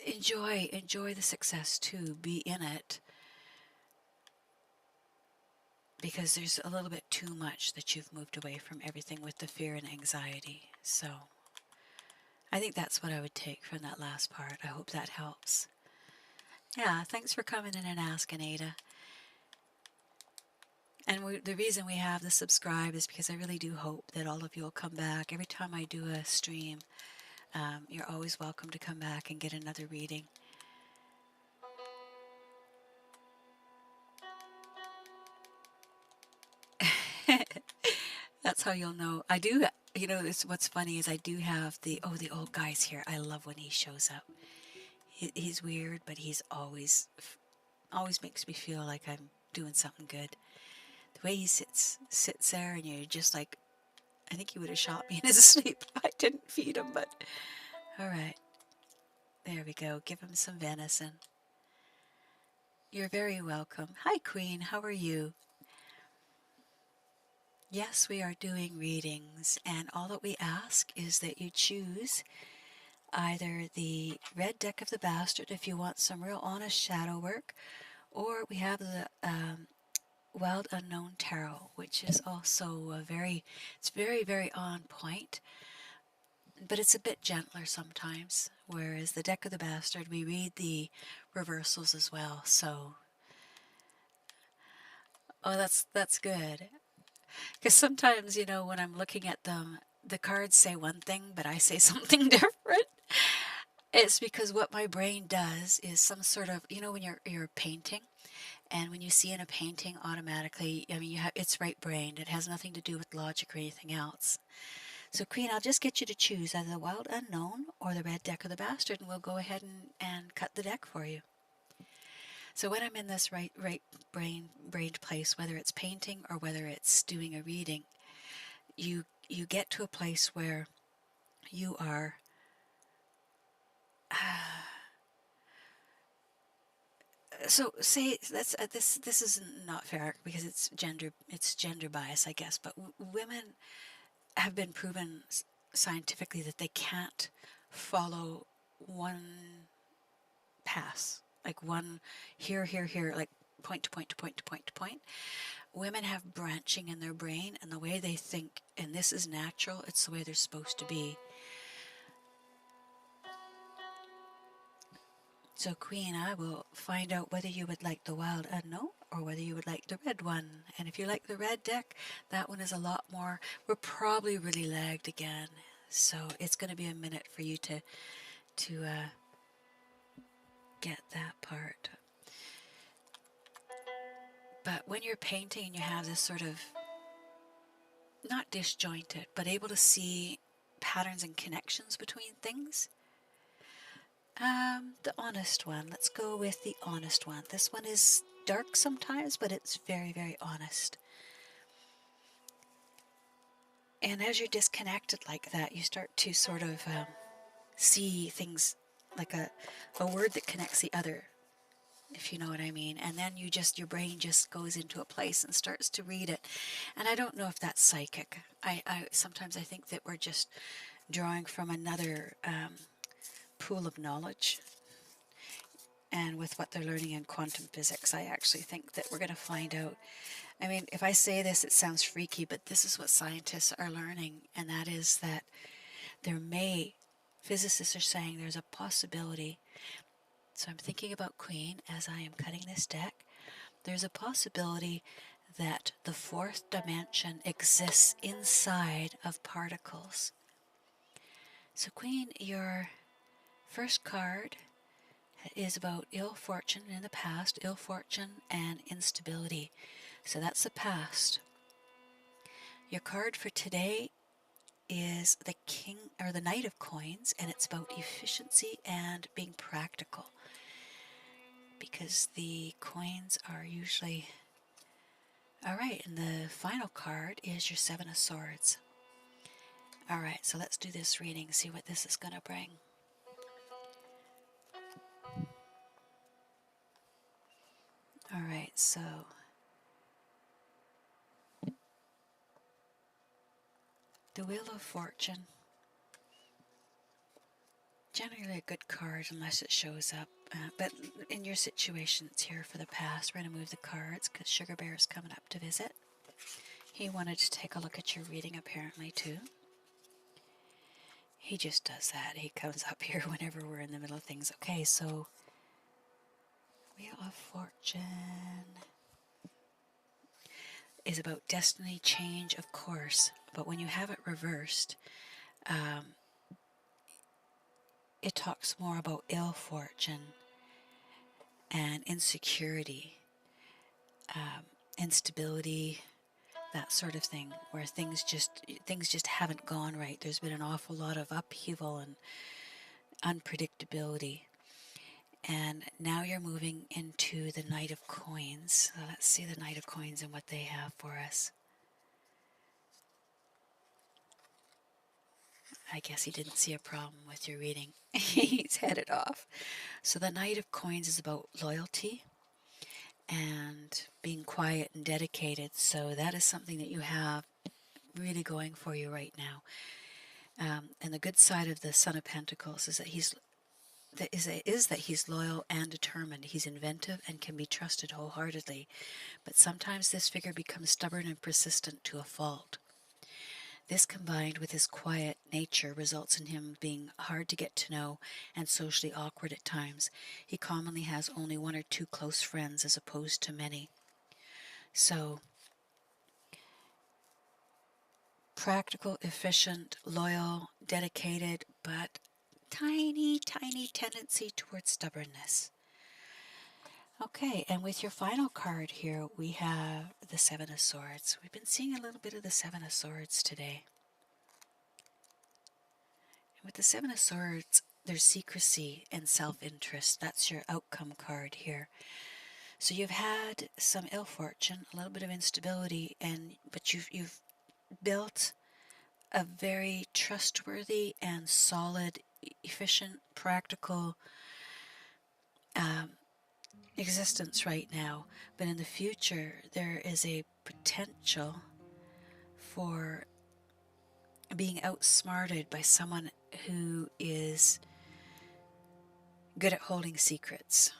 Enjoy the success too. Be in it, because there's a little bit too much that you've moved away from everything with the fear and anxiety. So I think that's what I would take from that last part. I hope that helps. Yeah, thanks for coming in and asking, Ada. And the reason we have the subscribe is because I really do hope that all of you will come back. Every time I do a stream, you're always welcome to come back and get another reading. That's how you'll know. I do, what's funny is I do have the old guy's here. I love when he shows up. He's weird, but he's always makes me feel like I'm doing something good. The way he sits there, and you're just like, I think he would have shot me in his sleep if I didn't feed him, but all right. There we go. Give him some venison. You're very welcome. Hi, Queen. How are you? Yes, we are doing readings, and all that we ask is that you choose either the red deck of the Bastard if you want some real honest shadow work, or we have the Wild Unknown Tarot, which is also it's very, very on point, but it's a bit gentler sometimes, whereas the deck of the Bastard, we read the reversals as well. So that's good, because sometimes, when I'm looking at them, the cards say one thing, but I say something different. It's because what my brain does is some sort of, when you're painting, and when you see in a painting, automatically, it's right-brained. It has nothing to do with logic or anything else. So, Queen, I'll just get you to choose either the Wild Unknown or the red deck of the Bastard, and we'll go ahead and cut the deck for you. So when I'm in this right-brained place, whether it's painting or whether it's doing a reading, you get to a place where you are so say that's this is not fair because it's gender bias, I guess, but women have been proven scientifically that they can't follow one path, like one here, like point to point to point to point to point. Women have branching in their brain, and the way they think, and this is natural, it's the way they're supposed to be. So Queen, I will find out whether you would like the wild unknown or whether you would like the red one. And if you like the red deck, that one is a lot more, we're probably really lagged again. So it's going to be a minute for you to get that part. But when you're painting and you have this sort of, not disjointed, but able to see patterns and connections between things. The honest one. Let's go with the honest one. This one is dark sometimes, but it's very, very honest. And as you're disconnected like that, you start to sort of see things like a word that connects the other, if you know what I mean. And then you just, your brain just goes into a place and starts to read it. And I don't know if that's psychic. Sometimes I think that we're just drawing from another pool of knowledge. And with what they're learning in quantum physics, I actually think that we're going to find out. I mean, if I say this, it sounds freaky, but this is what scientists are learning, and that is that physicists are saying there's a possibility. So I'm thinking about Queen as I am cutting this deck. There's a possibility that the fourth dimension exists inside of particles. So Queen, your first card is about ill fortune in the past, ill fortune and instability. So that's the past. Your card for today is the King or the Knight of Coins, and it's about efficiency and being practical. Because the coins are usually... Alright, and the final card is your Seven of Swords. Alright, so let's do this reading, see what this is going to bring. Alright, so the Wheel of Fortune. Generally a good card unless it shows up. But in your situation, it's here for the past. We're going to move the cards because Sugar Bear is coming up to visit. He wanted to take a look at your reading apparently too. He just does that. He comes up here whenever we're in the middle of things. Okay, so Wheel of Fortune is about destiny, change, of course. But when you have it reversed, it talks more about ill fortune and insecurity, instability, that sort of thing, where things just haven't gone right. There's been an awful lot of upheaval and unpredictability. And now you're moving into the Knight of Coins. So let's see the Knight of Coins and what they have for us. I guess he didn't see a problem with your reading. He's headed off. So the Knight of Coins is about loyalty and being quiet and dedicated. So that is something that you have really going for you right now. And the good side of the Son of Pentacles is that he's loyal and determined. He's inventive and can be trusted wholeheartedly. But sometimes this figure becomes stubborn and persistent to a fault. This, combined with his quiet nature, results in him being hard to get to know and socially awkward at times. He commonly has only one or two close friends as opposed to many. So, practical, efficient, loyal, dedicated, but tiny, tiny tendency towards stubbornness. Okay, and with your final card here, we have the Seven of Swords. We've been seeing a little bit of the Seven of Swords today. And with the Seven of Swords, there's secrecy and self-interest. That's your outcome card here. So you've had some ill fortune, a little bit of instability, but you've built a very trustworthy and solid, efficient, practical existence right now. But in the future, there is a potential for being outsmarted by someone who is good at holding secrets.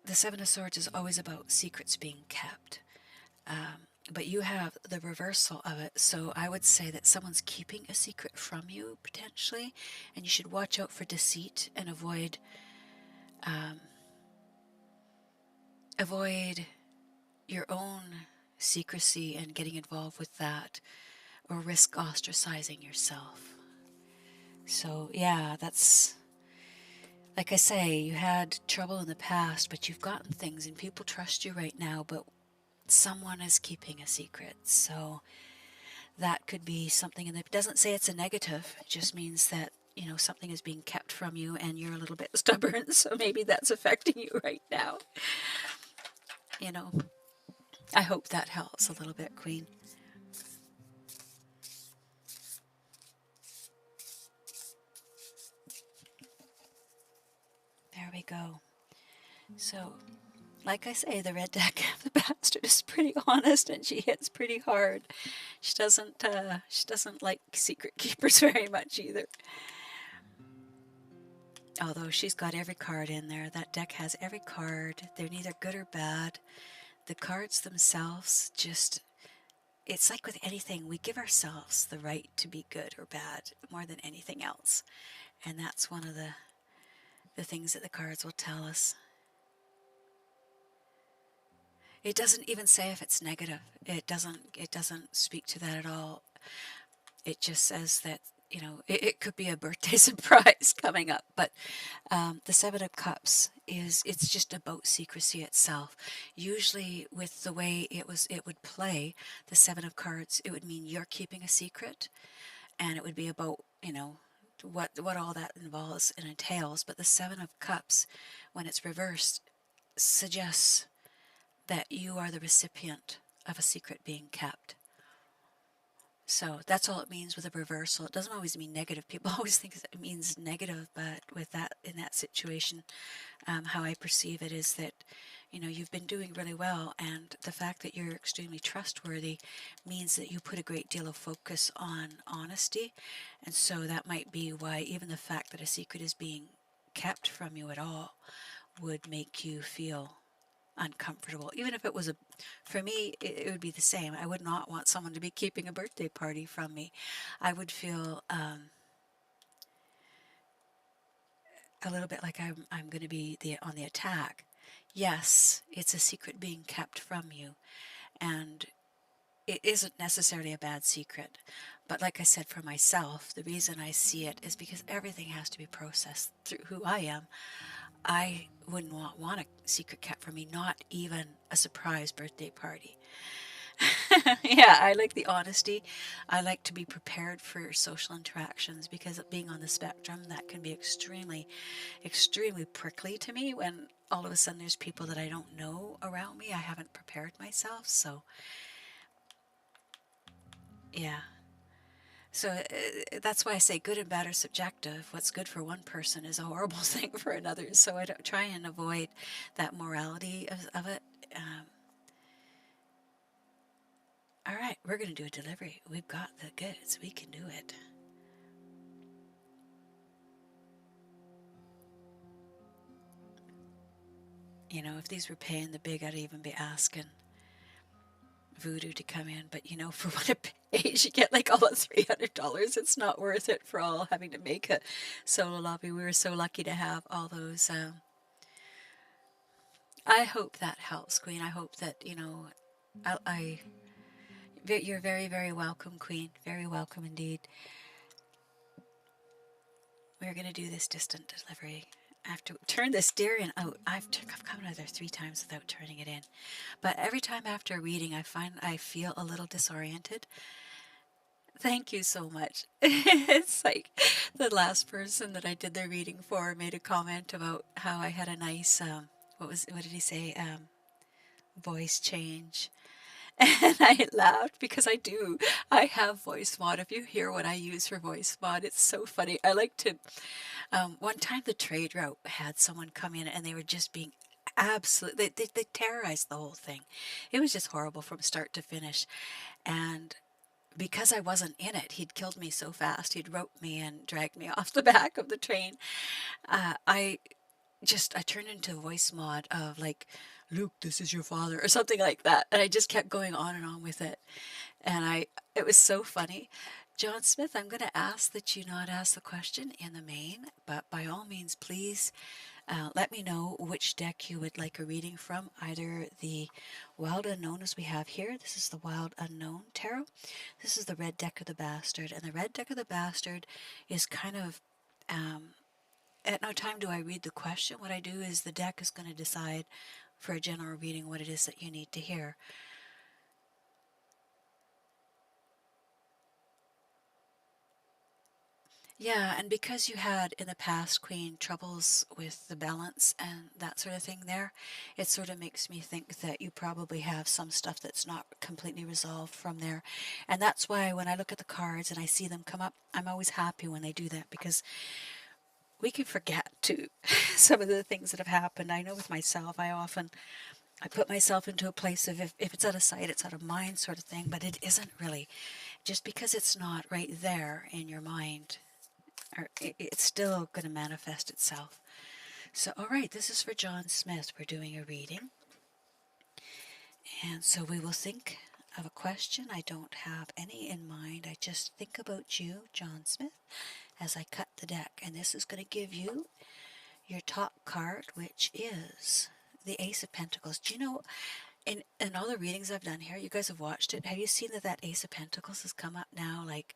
The Seven of Swords is always about secrets being kept. But you have the reversal of it, so I would say that someone's keeping a secret from you, potentially, and you should watch out for deceit and avoid your own secrecy and getting involved with that, or risk ostracizing yourself. So yeah, that's, like I say, you had trouble in the past, but you've gotten things and people trust you right now, but someone is keeping a secret. So that could be something, and it doesn't say it's a negative, it just means that, you know, something is being kept from you and you're a little bit stubborn, so maybe that's affecting you right now. You know, I hope that helps a little bit, Queen. There we go. So, like I say, the red deck, the bastard is pretty honest and she hits pretty hard. She doesn't like secret keepers very much either. Although she's got every card in there. That deck has every card. They're neither good or bad. The cards themselves just, it's like with anything, we give ourselves the right to be good or bad more than anything else. And that's one of the things that the cards will tell us. It doesn't even say if it's negative. It doesn't speak to that at all. It just says that, you know, it could be a birthday surprise coming up. But the Seven of Cups it's just about secrecy itself. Usually with the way it would play, the Seven of Cards, it would mean you're keeping a secret, and it would be about, you know, what all that involves and entails. But the Seven of Cups, when it's reversed, suggests that you are the recipient of a secret being kept. So that's all it means with a reversal. It doesn't always mean negative. People always think it means negative, but with that, in that situation, how I perceive it is that, you know, you've been doing really well, and the fact that you're extremely trustworthy means that you put a great deal of focus on honesty, and so that might be why even the fact that a secret is being kept from you at all would make you feel uncomfortable. Even if it was for me, it would be the same. I would not want someone to be keeping a birthday party from me. I would feel a little bit like I'm going to be on the attack. Yes, it's a secret being kept from you, and it isn't necessarily a bad secret. But like I said, for myself, the reason I see it is because everything has to be processed through who I am. I wouldn't want a secret kept from me, not even a surprise birthday party. Yeah, I like the honesty. I like to be prepared for social interactions, because being on the spectrum, that can be extremely, extremely prickly to me when all of a sudden there's people that I don't know around me. I haven't prepared myself, so yeah. So that's why I say good and bad are subjective. What's good for one person is a horrible thing for another. So I don't try and avoid that morality of it. All right, we're going to do a delivery. We've got the goods. We can do it. You know, if these were paying the big, I'd even be asking Voodoo to come in, but you know, for what it pays, you get like all of $300. It's not worth it for all having to make a solo lobby. We were so lucky to have all those. I hope that helps, Queen. I hope that, you know, you're very, very welcome, Queen. Very welcome indeed. We're going to do this distant delivery. I have to turn this Darien out. I've come another 3 times without turning it in. But every time after a reading, I feel a little disoriented. Thank you so much. It's like the last person that I did the reading for made a comment about how I had a nice, what did he say? Voice change. And I laughed because I do. I have voice mod. If you hear what I use for voice mod, it's so funny. I like to, one time the trade route had someone come in and they were just being Absolutely. They terrorized the whole thing. It was just horrible from start to finish. And because I wasn't in it, he'd killed me so fast. He'd roped me and dragged me off the back of the train. I turned into a voice mod of like, Luke, this is your father, or something like that. And I just kept going on and on with it. And it was so funny. John Smith, I'm going to ask that you not ask the question in the main, but by all means, please let me know which deck you would like a reading from. Either the Wild Unknown as we have here. This is the Wild Unknown Tarot. This is the Red Deck of the Bastard. And the Red Deck of the Bastard is kind of, at no time do I read the question. What I do is the deck is going to decide for a general reading what it is that you need to hear. Yeah, and because you had in the past, Queen, troubles with the balance and that sort of thing there, it sort of makes me think that you probably have some stuff that's not completely resolved from there. And that's why when I look at the cards and I see them come up, I'm always happy when they do that, because we can forget to some of the things that have happened. I know with myself, I put myself into a place of if it's out of sight, it's out of mind sort of thing, but it isn't really. Just because it's not right there in your mind, or it's still going to manifest itself. So, all right, this is for John Smith. We're doing a reading. And so we will think of a question. I don't have any in mind. I just think about you, John Smith, as I cut the deck. And this is going to give you your top card, which is the Ace of Pentacles. Do you know, in all the readings I've done here, you guys have watched it, have you seen that Ace of Pentacles has come up now like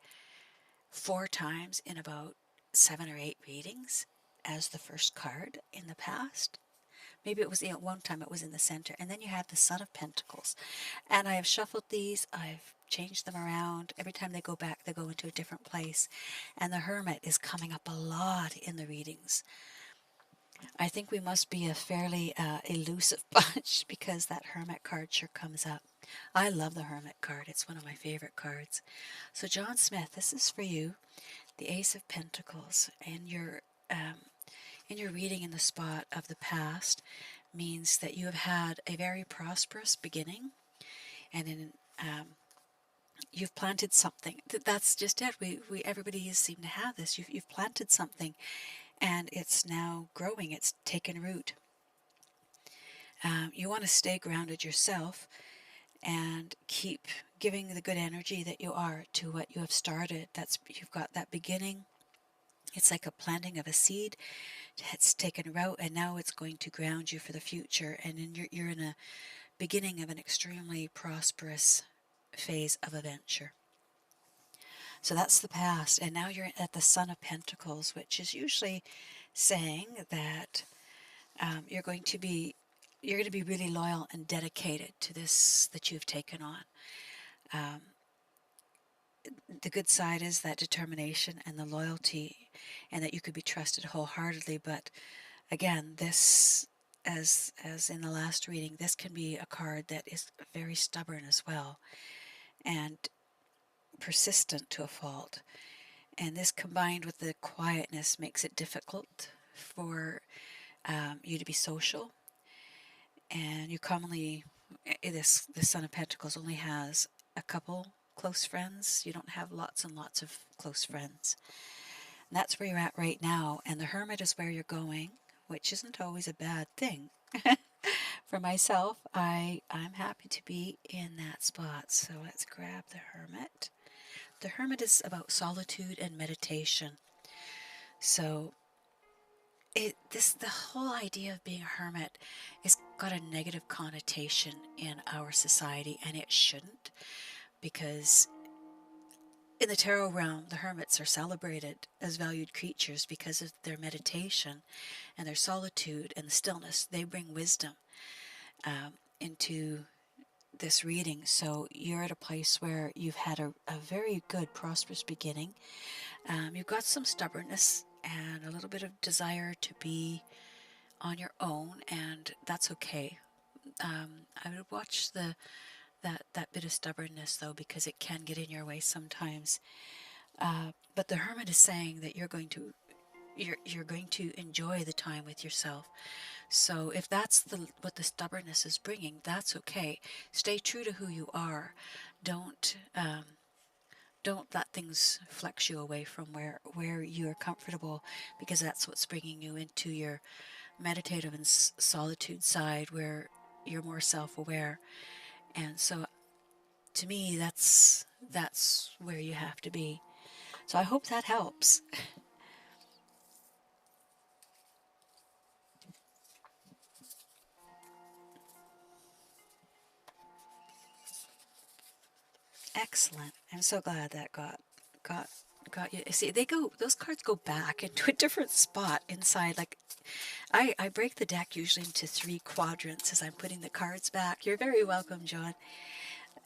4 times in about 7 or 8 readings as the first card in the past? Maybe it was, one time it was in the center. And then you have the Son of Pentacles. And I have shuffled these. I've changed them around. Every time they go back, they go into a different place. And the Hermit is coming up a lot in the readings. I think we must be a fairly elusive bunch, because that Hermit card sure comes up. I love the Hermit card. It's one of my favorite cards. So John Smith, this is for you. The Ace of Pentacles. And in your reading in the spot of the past means that you have had a very prosperous beginning, and you've planted something. That's just it. Everybody seem to have this. You've planted something, and it's now growing. It's taken root. You want to stay grounded yourself and keep giving the good energy that you are to what you have started. You've got that beginning. It's like a planting of a seed. It's taken root, and now it's going to ground you for the future. And you're in a beginning of an extremely prosperous phase of adventure. So that's the past. And now you're at the Son of Pentacles, which is usually saying that you're going to be really loyal and dedicated to this that you've taken on. The good side is that determination and the loyalty, and that you could be trusted wholeheartedly. But again, this, as in the last reading, this can be a card that is very stubborn as well, and persistent to a fault. And this, combined with the quietness, makes it difficult for you to be social. And you commonly, this Son of Pentacles only has a couple close friends. You don't have lots and lots of close friends. And that's where you're at right now. And the Hermit is where you're going, which isn't always a bad thing. For myself, I'm happy to be in that spot. So let's grab the Hermit. The Hermit is about solitude and meditation. So the whole idea of being a hermit has got a negative connotation in our society, and it shouldn't, because in the tarot realm, the hermits are celebrated as valued creatures because of their meditation and their solitude and the stillness. They bring wisdom into this reading. So you're at a place where you've had a very good, prosperous beginning. You've got some stubbornness and a little bit of desire to be on your own, and that's okay. I would watch that bit of stubbornness, though, because it can get in your way sometimes. But the Hermit is saying that you're going to you're going to enjoy the time with yourself. So if that's what the stubbornness is bringing, that's okay. Stay true to who you are. Don't don't let things flex you away from where you're comfortable, because that's what's bringing you into your meditative and solitude side, where you're more self-aware. And so to me, that's where you have to be. So I hope that helps. Excellent. I'm so glad that got got you. See, those cards go back into a different spot inside. Like I break the deck usually into 3 quadrants as I'm putting the cards back. You're very welcome, John.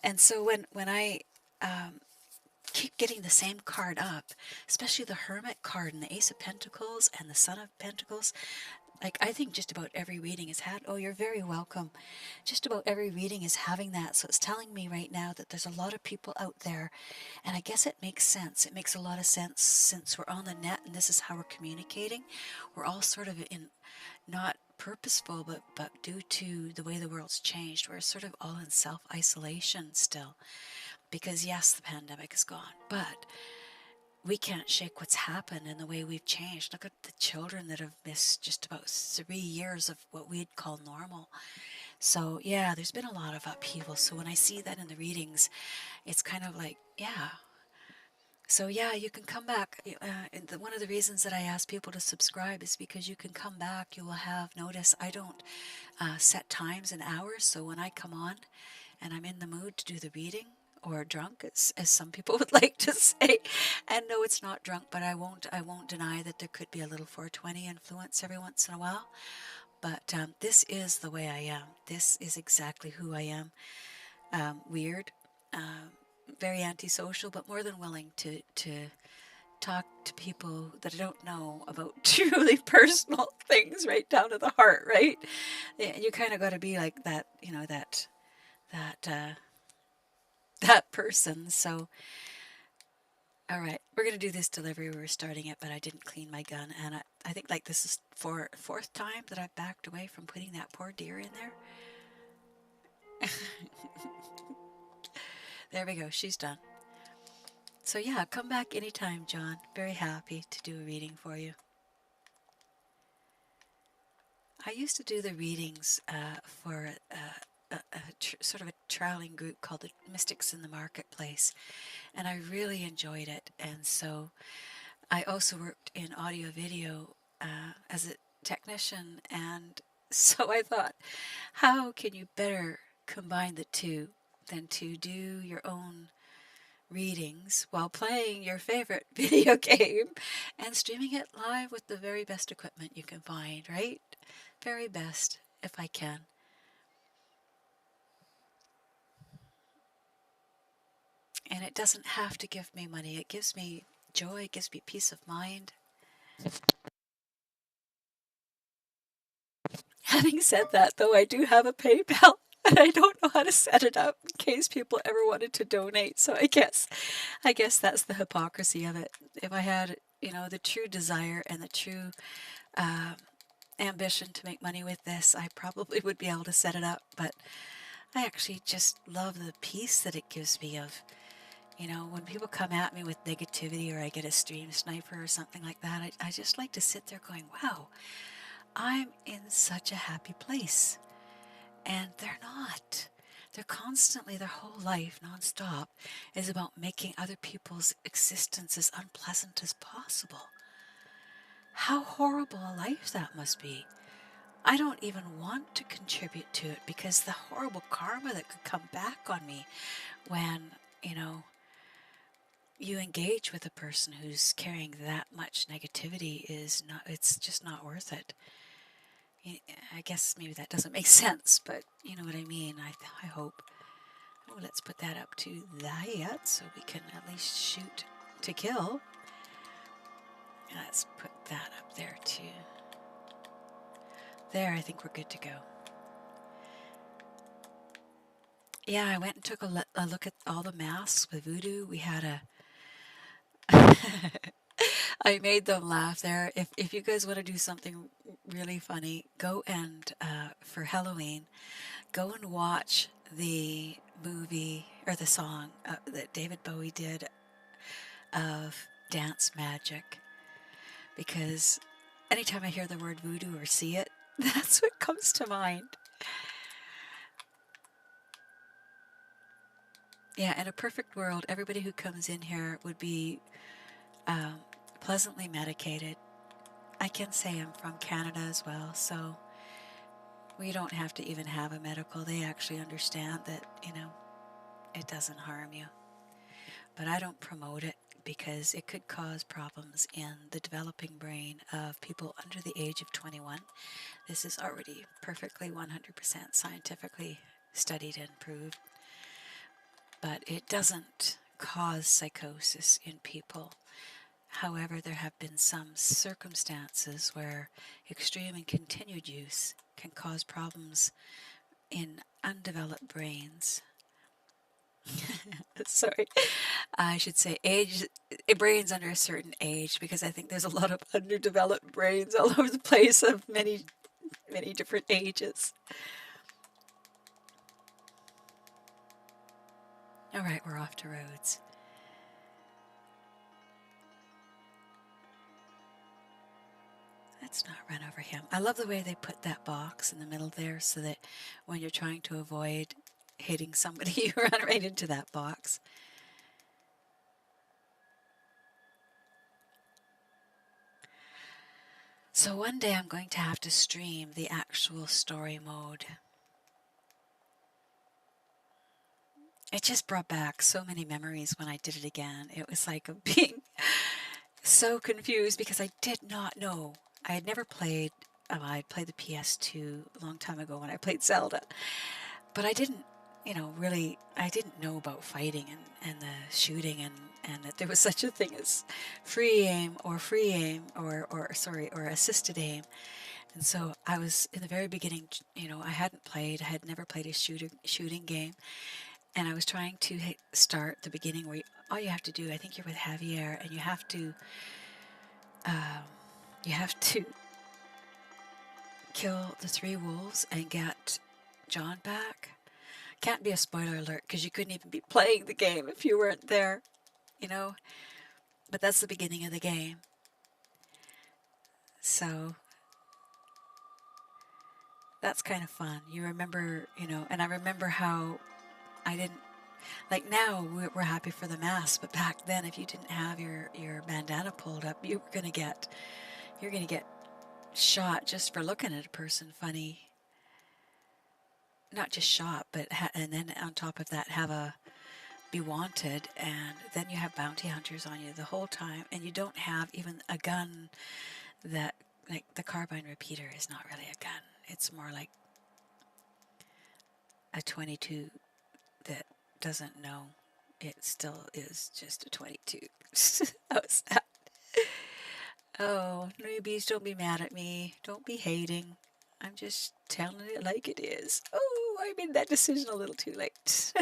And so when I keep getting the same card up, especially the Hermit card and the Ace of Pentacles and the Son of Pentacles, like I think just about every reading has had, oh, you're very welcome. Just about every reading is having that. So it's telling me right now that there's a lot of people out there. And I guess it makes sense. It makes a lot of sense since we're on the net and this is how we're communicating. We're all sort of in, not purposeful, but due to the way the world's changed, we're sort of all in self-isolation still. Because yes, the pandemic is gone, but we can't shake what's happened and the way we've changed. Look at the children that have missed just about 3 years of what we'd call normal. So yeah, there's been a lot of upheaval. So when I see that in the readings, it's kind of like, yeah. So yeah, you can come back. One of the reasons that I ask people to subscribe is because you can come back. You will have notice I don't set times and hours. So when I come on and I'm in the mood to do the reading, or drunk, as some people would like to say, and no, it's not drunk, but I won't deny that there could be a little 420 influence every once in a while. But this is the way I am. This is exactly who I am. Weird, very antisocial, but more than willing to talk to people that I don't know about truly personal things right down to the heart, right? You kind of got to be like that, you know, that person. So, all right, we're going to do this delivery. We were starting it, but I didn't clean my gun. And I think like this is fourth time that I've backed away from putting that poor deer in there. There we go. She's done. So yeah, come back anytime, John. Very happy to do a reading for you. I used to do the readings for sort of a traveling group called the Mystics in the Marketplace, and I really enjoyed it. And so I also worked in audio video as a technician, and so I thought, how can you better combine the two than to do your own readings while playing your favorite video game and streaming it live with the very best equipment you can find, right? Very best, if I can. And it doesn't have to give me money. It gives me joy, it gives me peace of mind. Having said that, though, I do have a PayPal, and I don't know how to set it up in case people ever wanted to donate. So I guess that's the hypocrisy of it. If I had, you know, the true desire and the true ambition to make money with this, I probably would be able to set it up. But I actually just love the peace that it gives me of, you know, when people come at me with negativity or I get a stream sniper or something like that, I just like to sit there going, wow, I'm in such a happy place. And they're not. They're constantly, their whole life, nonstop, is about making other people's existence as unpleasant as possible. How horrible a life that must be. I don't even want to contribute to it, because the horrible karma that could come back on me when, you know, you engage with a person who's carrying that much negativity is not, it's just not worth it. I guess maybe that doesn't make sense, but you know what I mean, I hope. Oh, let's put that up to that so we can at least shoot to kill. Let's put that up there too. There, I think we're good to go. Yeah, I went and took a look at all the masks with voodoo. We had a... I made them laugh there. If you guys want to do something really funny, go and for Halloween, go and watch the movie or the song that David Bowie did of Dance Magic, because anytime I hear the word voodoo or see it, that's what comes to mind. Yeah, in a perfect world, everybody who comes in here would be pleasantly medicated. I can say I'm from Canada as well, so we don't have to even have a medical. They actually understand that, it doesn't harm you. But I don't promote it because it could cause problems in the developing brain of people under the age of 21. This is already perfectly 100% scientifically studied and proved. But it doesn't cause psychosis in people. However, there have been some circumstances where extreme and continued use can cause problems in undeveloped brains. Sorry, I should say brains under a certain age, because I think there's a lot of underdeveloped brains all over the place of many, many different ages. All right, we're off to Rhodes. Let's not run over him. I love the way they put that box in the middle there so that when you're trying to avoid hitting somebody, you run right into that box. So one day I'm going to have to stream the actual story mode. It just brought back so many memories when I did it again. It was like being so confused because I did not know. I had never played, I played the PS2 a long time ago when I played Zelda. But I didn't, really, I didn't know about fighting and the shooting and that there was such a thing as free aim or assisted aim. And so I was, in the very beginning, I had never played a shooting game. And I was trying to start the beginning where all you have to do, I think you're with Javier, and you have to kill the 3 wolves and get John back. Can't be a spoiler alert because you couldn't even be playing the game if you weren't there, But that's the beginning of the game. So that's kind of fun. You remember, and I remember how I didn't, like now we're happy for the mass, but back then if you didn't have your bandana pulled up, you're gonna get shot just for looking at a person funny. Not just shot, but and then on top of that be wanted, and then you have bounty hunters on you the whole time, and you don't have even a gun that, like the carbine repeater is not really a gun. It's more like a 22 that doesn't know it still is just a 22. How's that? Oh, newbies, don't be mad at me. Don't be hating. I'm just telling it like it is. Oh, I made that decision a little too late.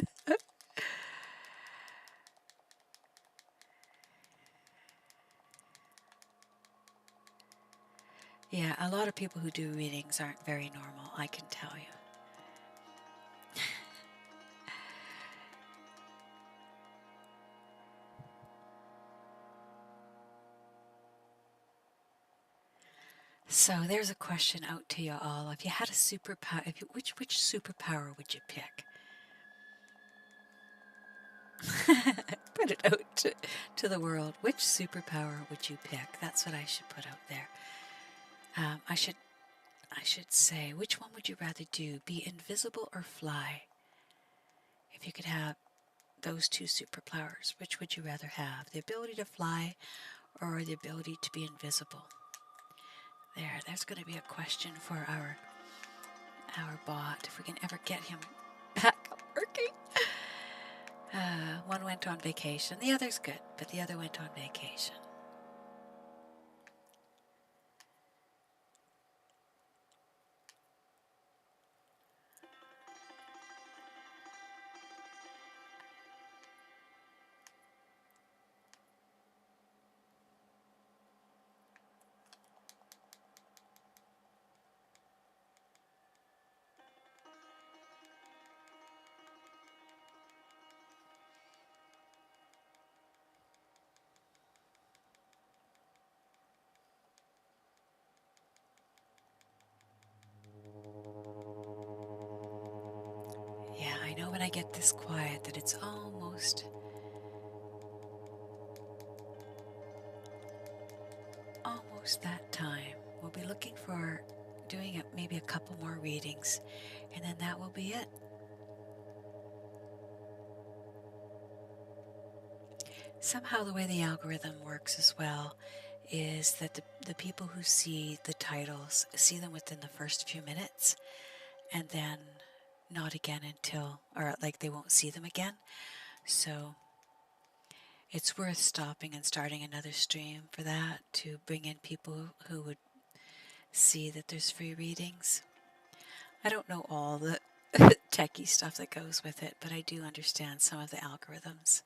Yeah, a lot of people who do readings aren't very normal, I can tell you. So there's a question out to you all. If you had a superpower, which superpower would you pick? Put it out to the world. Which superpower would you pick? That's what I should put out there. I should say, which one would you rather do? Be invisible or fly? If you could have those 2 superpowers, which would you rather have? The ability to fly or the ability to be invisible? There's going to be a question for our bot, if we can ever get him back up working. One went on vacation. The other's good, but the other went on vacation. know when I get this quiet that it's almost that time. We'll be looking for doing maybe a couple more readings, and then that will be it. Somehow the way the algorithm works as well is that the people who see the titles see them within the first few minutes, and then not again until, or like they won't see them again. So it's worth stopping and starting another stream for that, to bring in people who would see that there's free readings. I don't know all the techie stuff that goes with it, but I do understand some of the algorithms.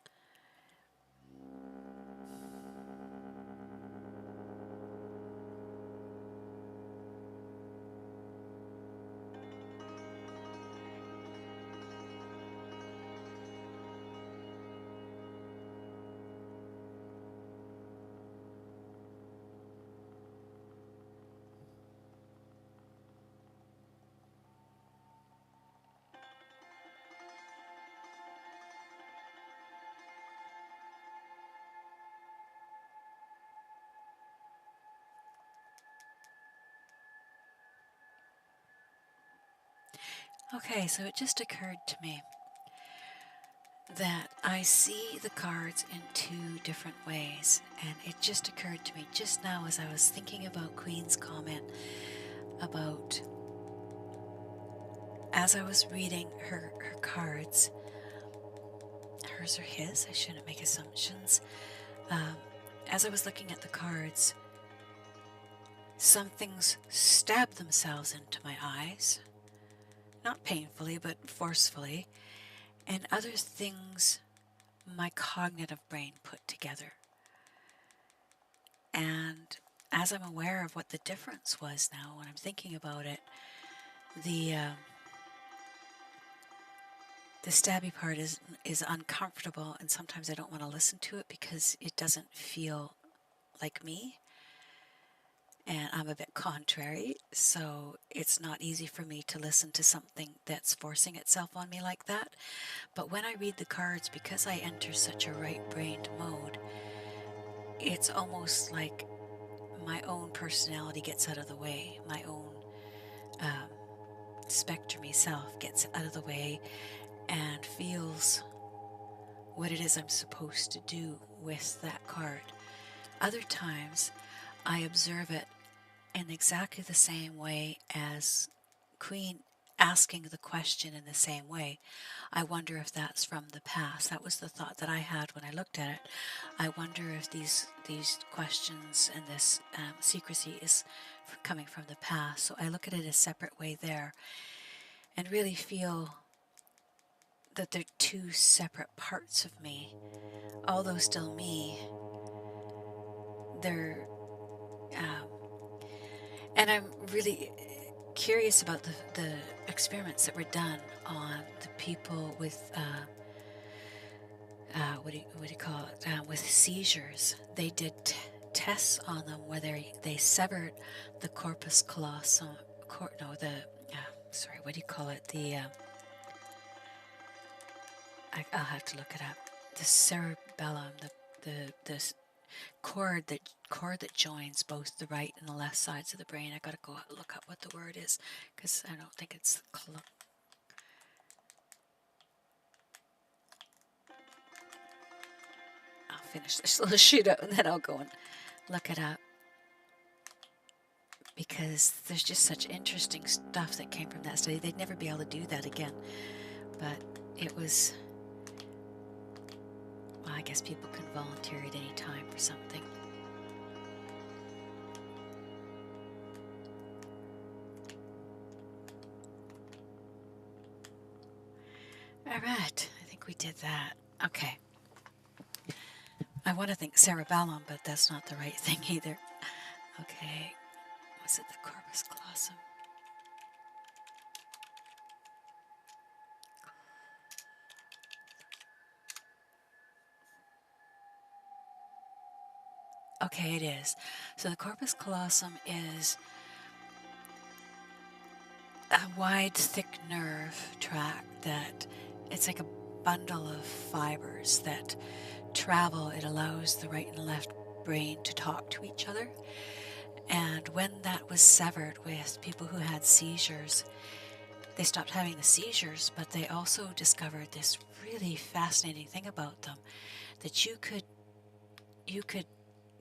Okay, so it just occurred to me that I see the cards in two different ways, and it just occurred to me just now as I was thinking about Queen's comment about, as I was reading her cards, hers or his, I shouldn't make assumptions, as I was looking at the cards, some things stabbed themselves into my eyes. Not painfully, but forcefully, and other things my cognitive brain put together. And as I'm aware of what the difference was now, when I'm thinking about it, the stabby part is uncomfortable, and sometimes I don't want to listen to it because it doesn't feel like me. And I'm a bit contrary, so it's not easy for me to listen to something that's forcing itself on me like that. But when I read the cards, because I enter such a right-brained mode, it's almost like my own personality gets out of the way. My own spectrum-y self gets out of the way and feels what it is I'm supposed to do with that card. Other times, I observe it in exactly the same way as Queen asking the question in the same way. I wonder if that's from the past. That was the thought that I had when I looked at it. I wonder if these questions and this secrecy is coming from the past. So I look at it a separate way there and really feel that they're two separate parts of me. Although still me, they're and I'm really curious about the experiments that were done on the people with what do you call it, with seizures. They did tests on them whether they severed the corpus callosum, what do you call it, I'll have to look it up, the cerebellum, the cord that joins both the right and the left sides of the brain. I gotta go look up what the word is, because I don't think it's I'll finish this little shootout and then I'll go and look it up, because there's just such interesting stuff that came from that study. They'd never be able to do that again, but it was, well, I guess people can volunteer at any time for something. All right, I think we did that. Okay. I want to think cerebellum, but that's not the right thing either. Okay. Was it the corpus callosum? Okay, it is. So the corpus callosum is a wide, thick nerve tract that it's like a bundle of fibers that travel. It allows the right and the left brain to talk to each other. And when that was severed with people who had seizures, they stopped having the seizures, but they also discovered this really fascinating thing about them, that you could,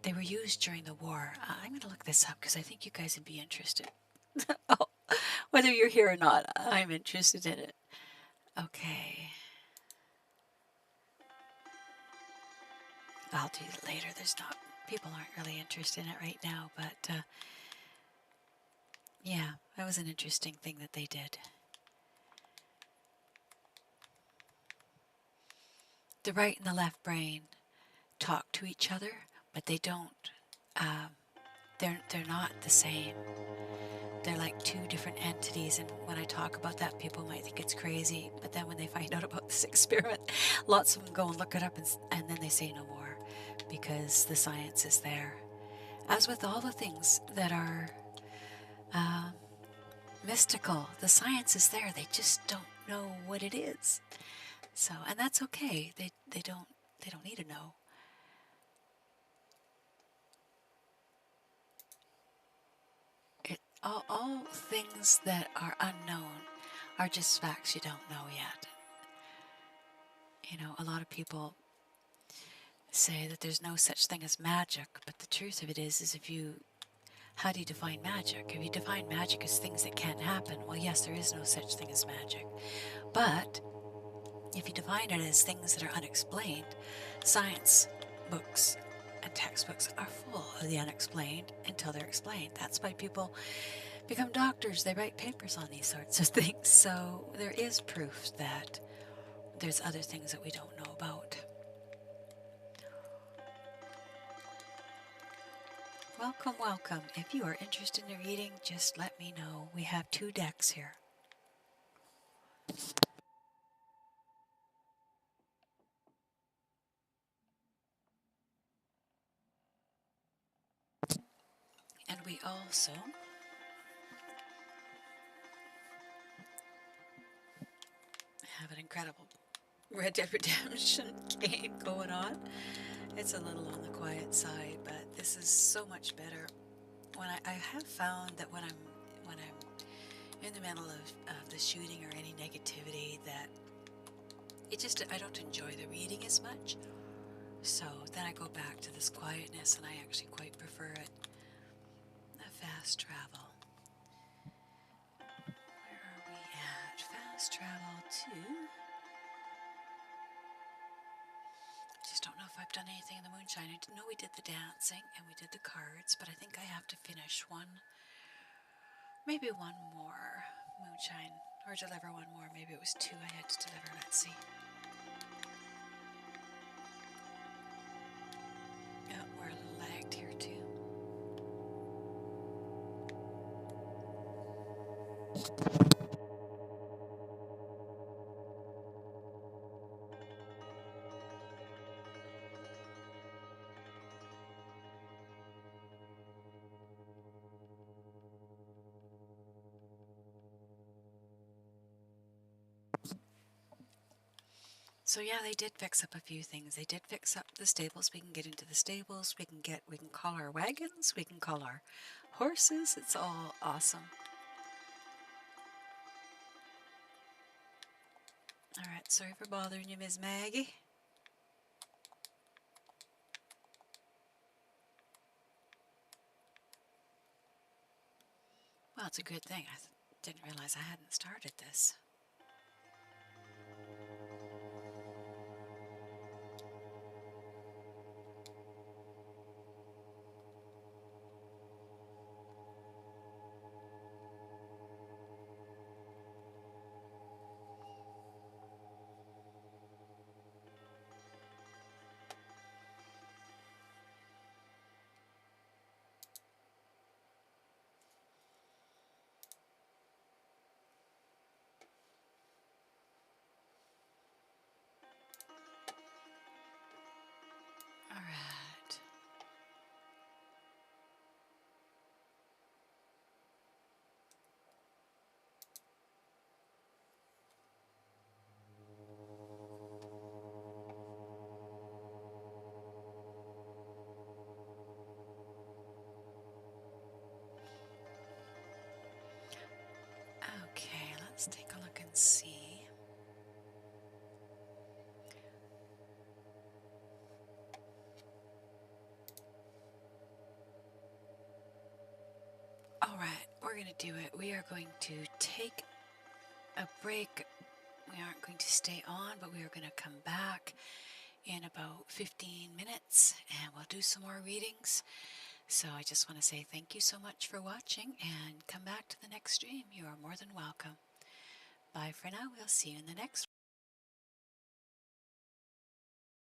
they were used during the war. I'm going to look this up because I think you guys would be interested. Oh, whether you're here or not, I'm interested in it. Okay. I'll do it later. People aren't really interested in it right now, but yeah, that was an interesting thing that they did. The right and the left brain talk to each other, but they don't. They're not the same. They're like two different entities, and when I talk about that, people might think it's crazy, but then when they find out about this experiment, lots of them go and look it up, and then they say no more, because the science is there. As with all the things that are mystical, the science is there. They just don't know what it is. So, and that's okay. They don't need to know. All things that are unknown are just facts you don't know yet. You know, a lot of people say that there's no such thing as magic, but the truth of it is how do you define magic? If you define magic as things that can't happen, well, yes, there is no such thing as magic. But if you define it as things that are unexplained, science books and textbooks are full of the unexplained until they're explained. That's why people become doctors. They write papers on these sorts of things. So there is proof that there's other things that we don't know about. Welcome, welcome. If you are interested in a reading, just let me know. We have 2 decks here. And we also have an incredible Red Dead Redemption game going on. It's a little on the quiet side, but this is so much better. When I have found that when I'm in the middle of the shooting or any negativity, that I don't enjoy the reading as much. So then I go back to this quietness, and I actually quite prefer it. A fast travel. Where are we at? Fast travel to... I just don't know if I've done anything in the moonshine. I didn't know we did the dancing and we did the cards, but I think I have to finish maybe one more moonshine, or deliver one more. Maybe it was 2 I had to deliver. Let's see. Oh, we're a little lagged here too. So yeah, they did fix up a few things. They did fix up the stables. We can get into the stables. We can call our wagons. We can call our horses. It's all awesome. All right, sorry for bothering you, Ms. Maggie. Well, it's a good thing. I didn't realize I hadn't started this. going to do it. We are going to take a break. We aren't going to stay on, but we are going to come back in about 15 minutes and we'll do some more readings. So I just want to say thank you so much for watching and come back to the next stream. You are more than welcome. Bye for now. We'll see you in the next one.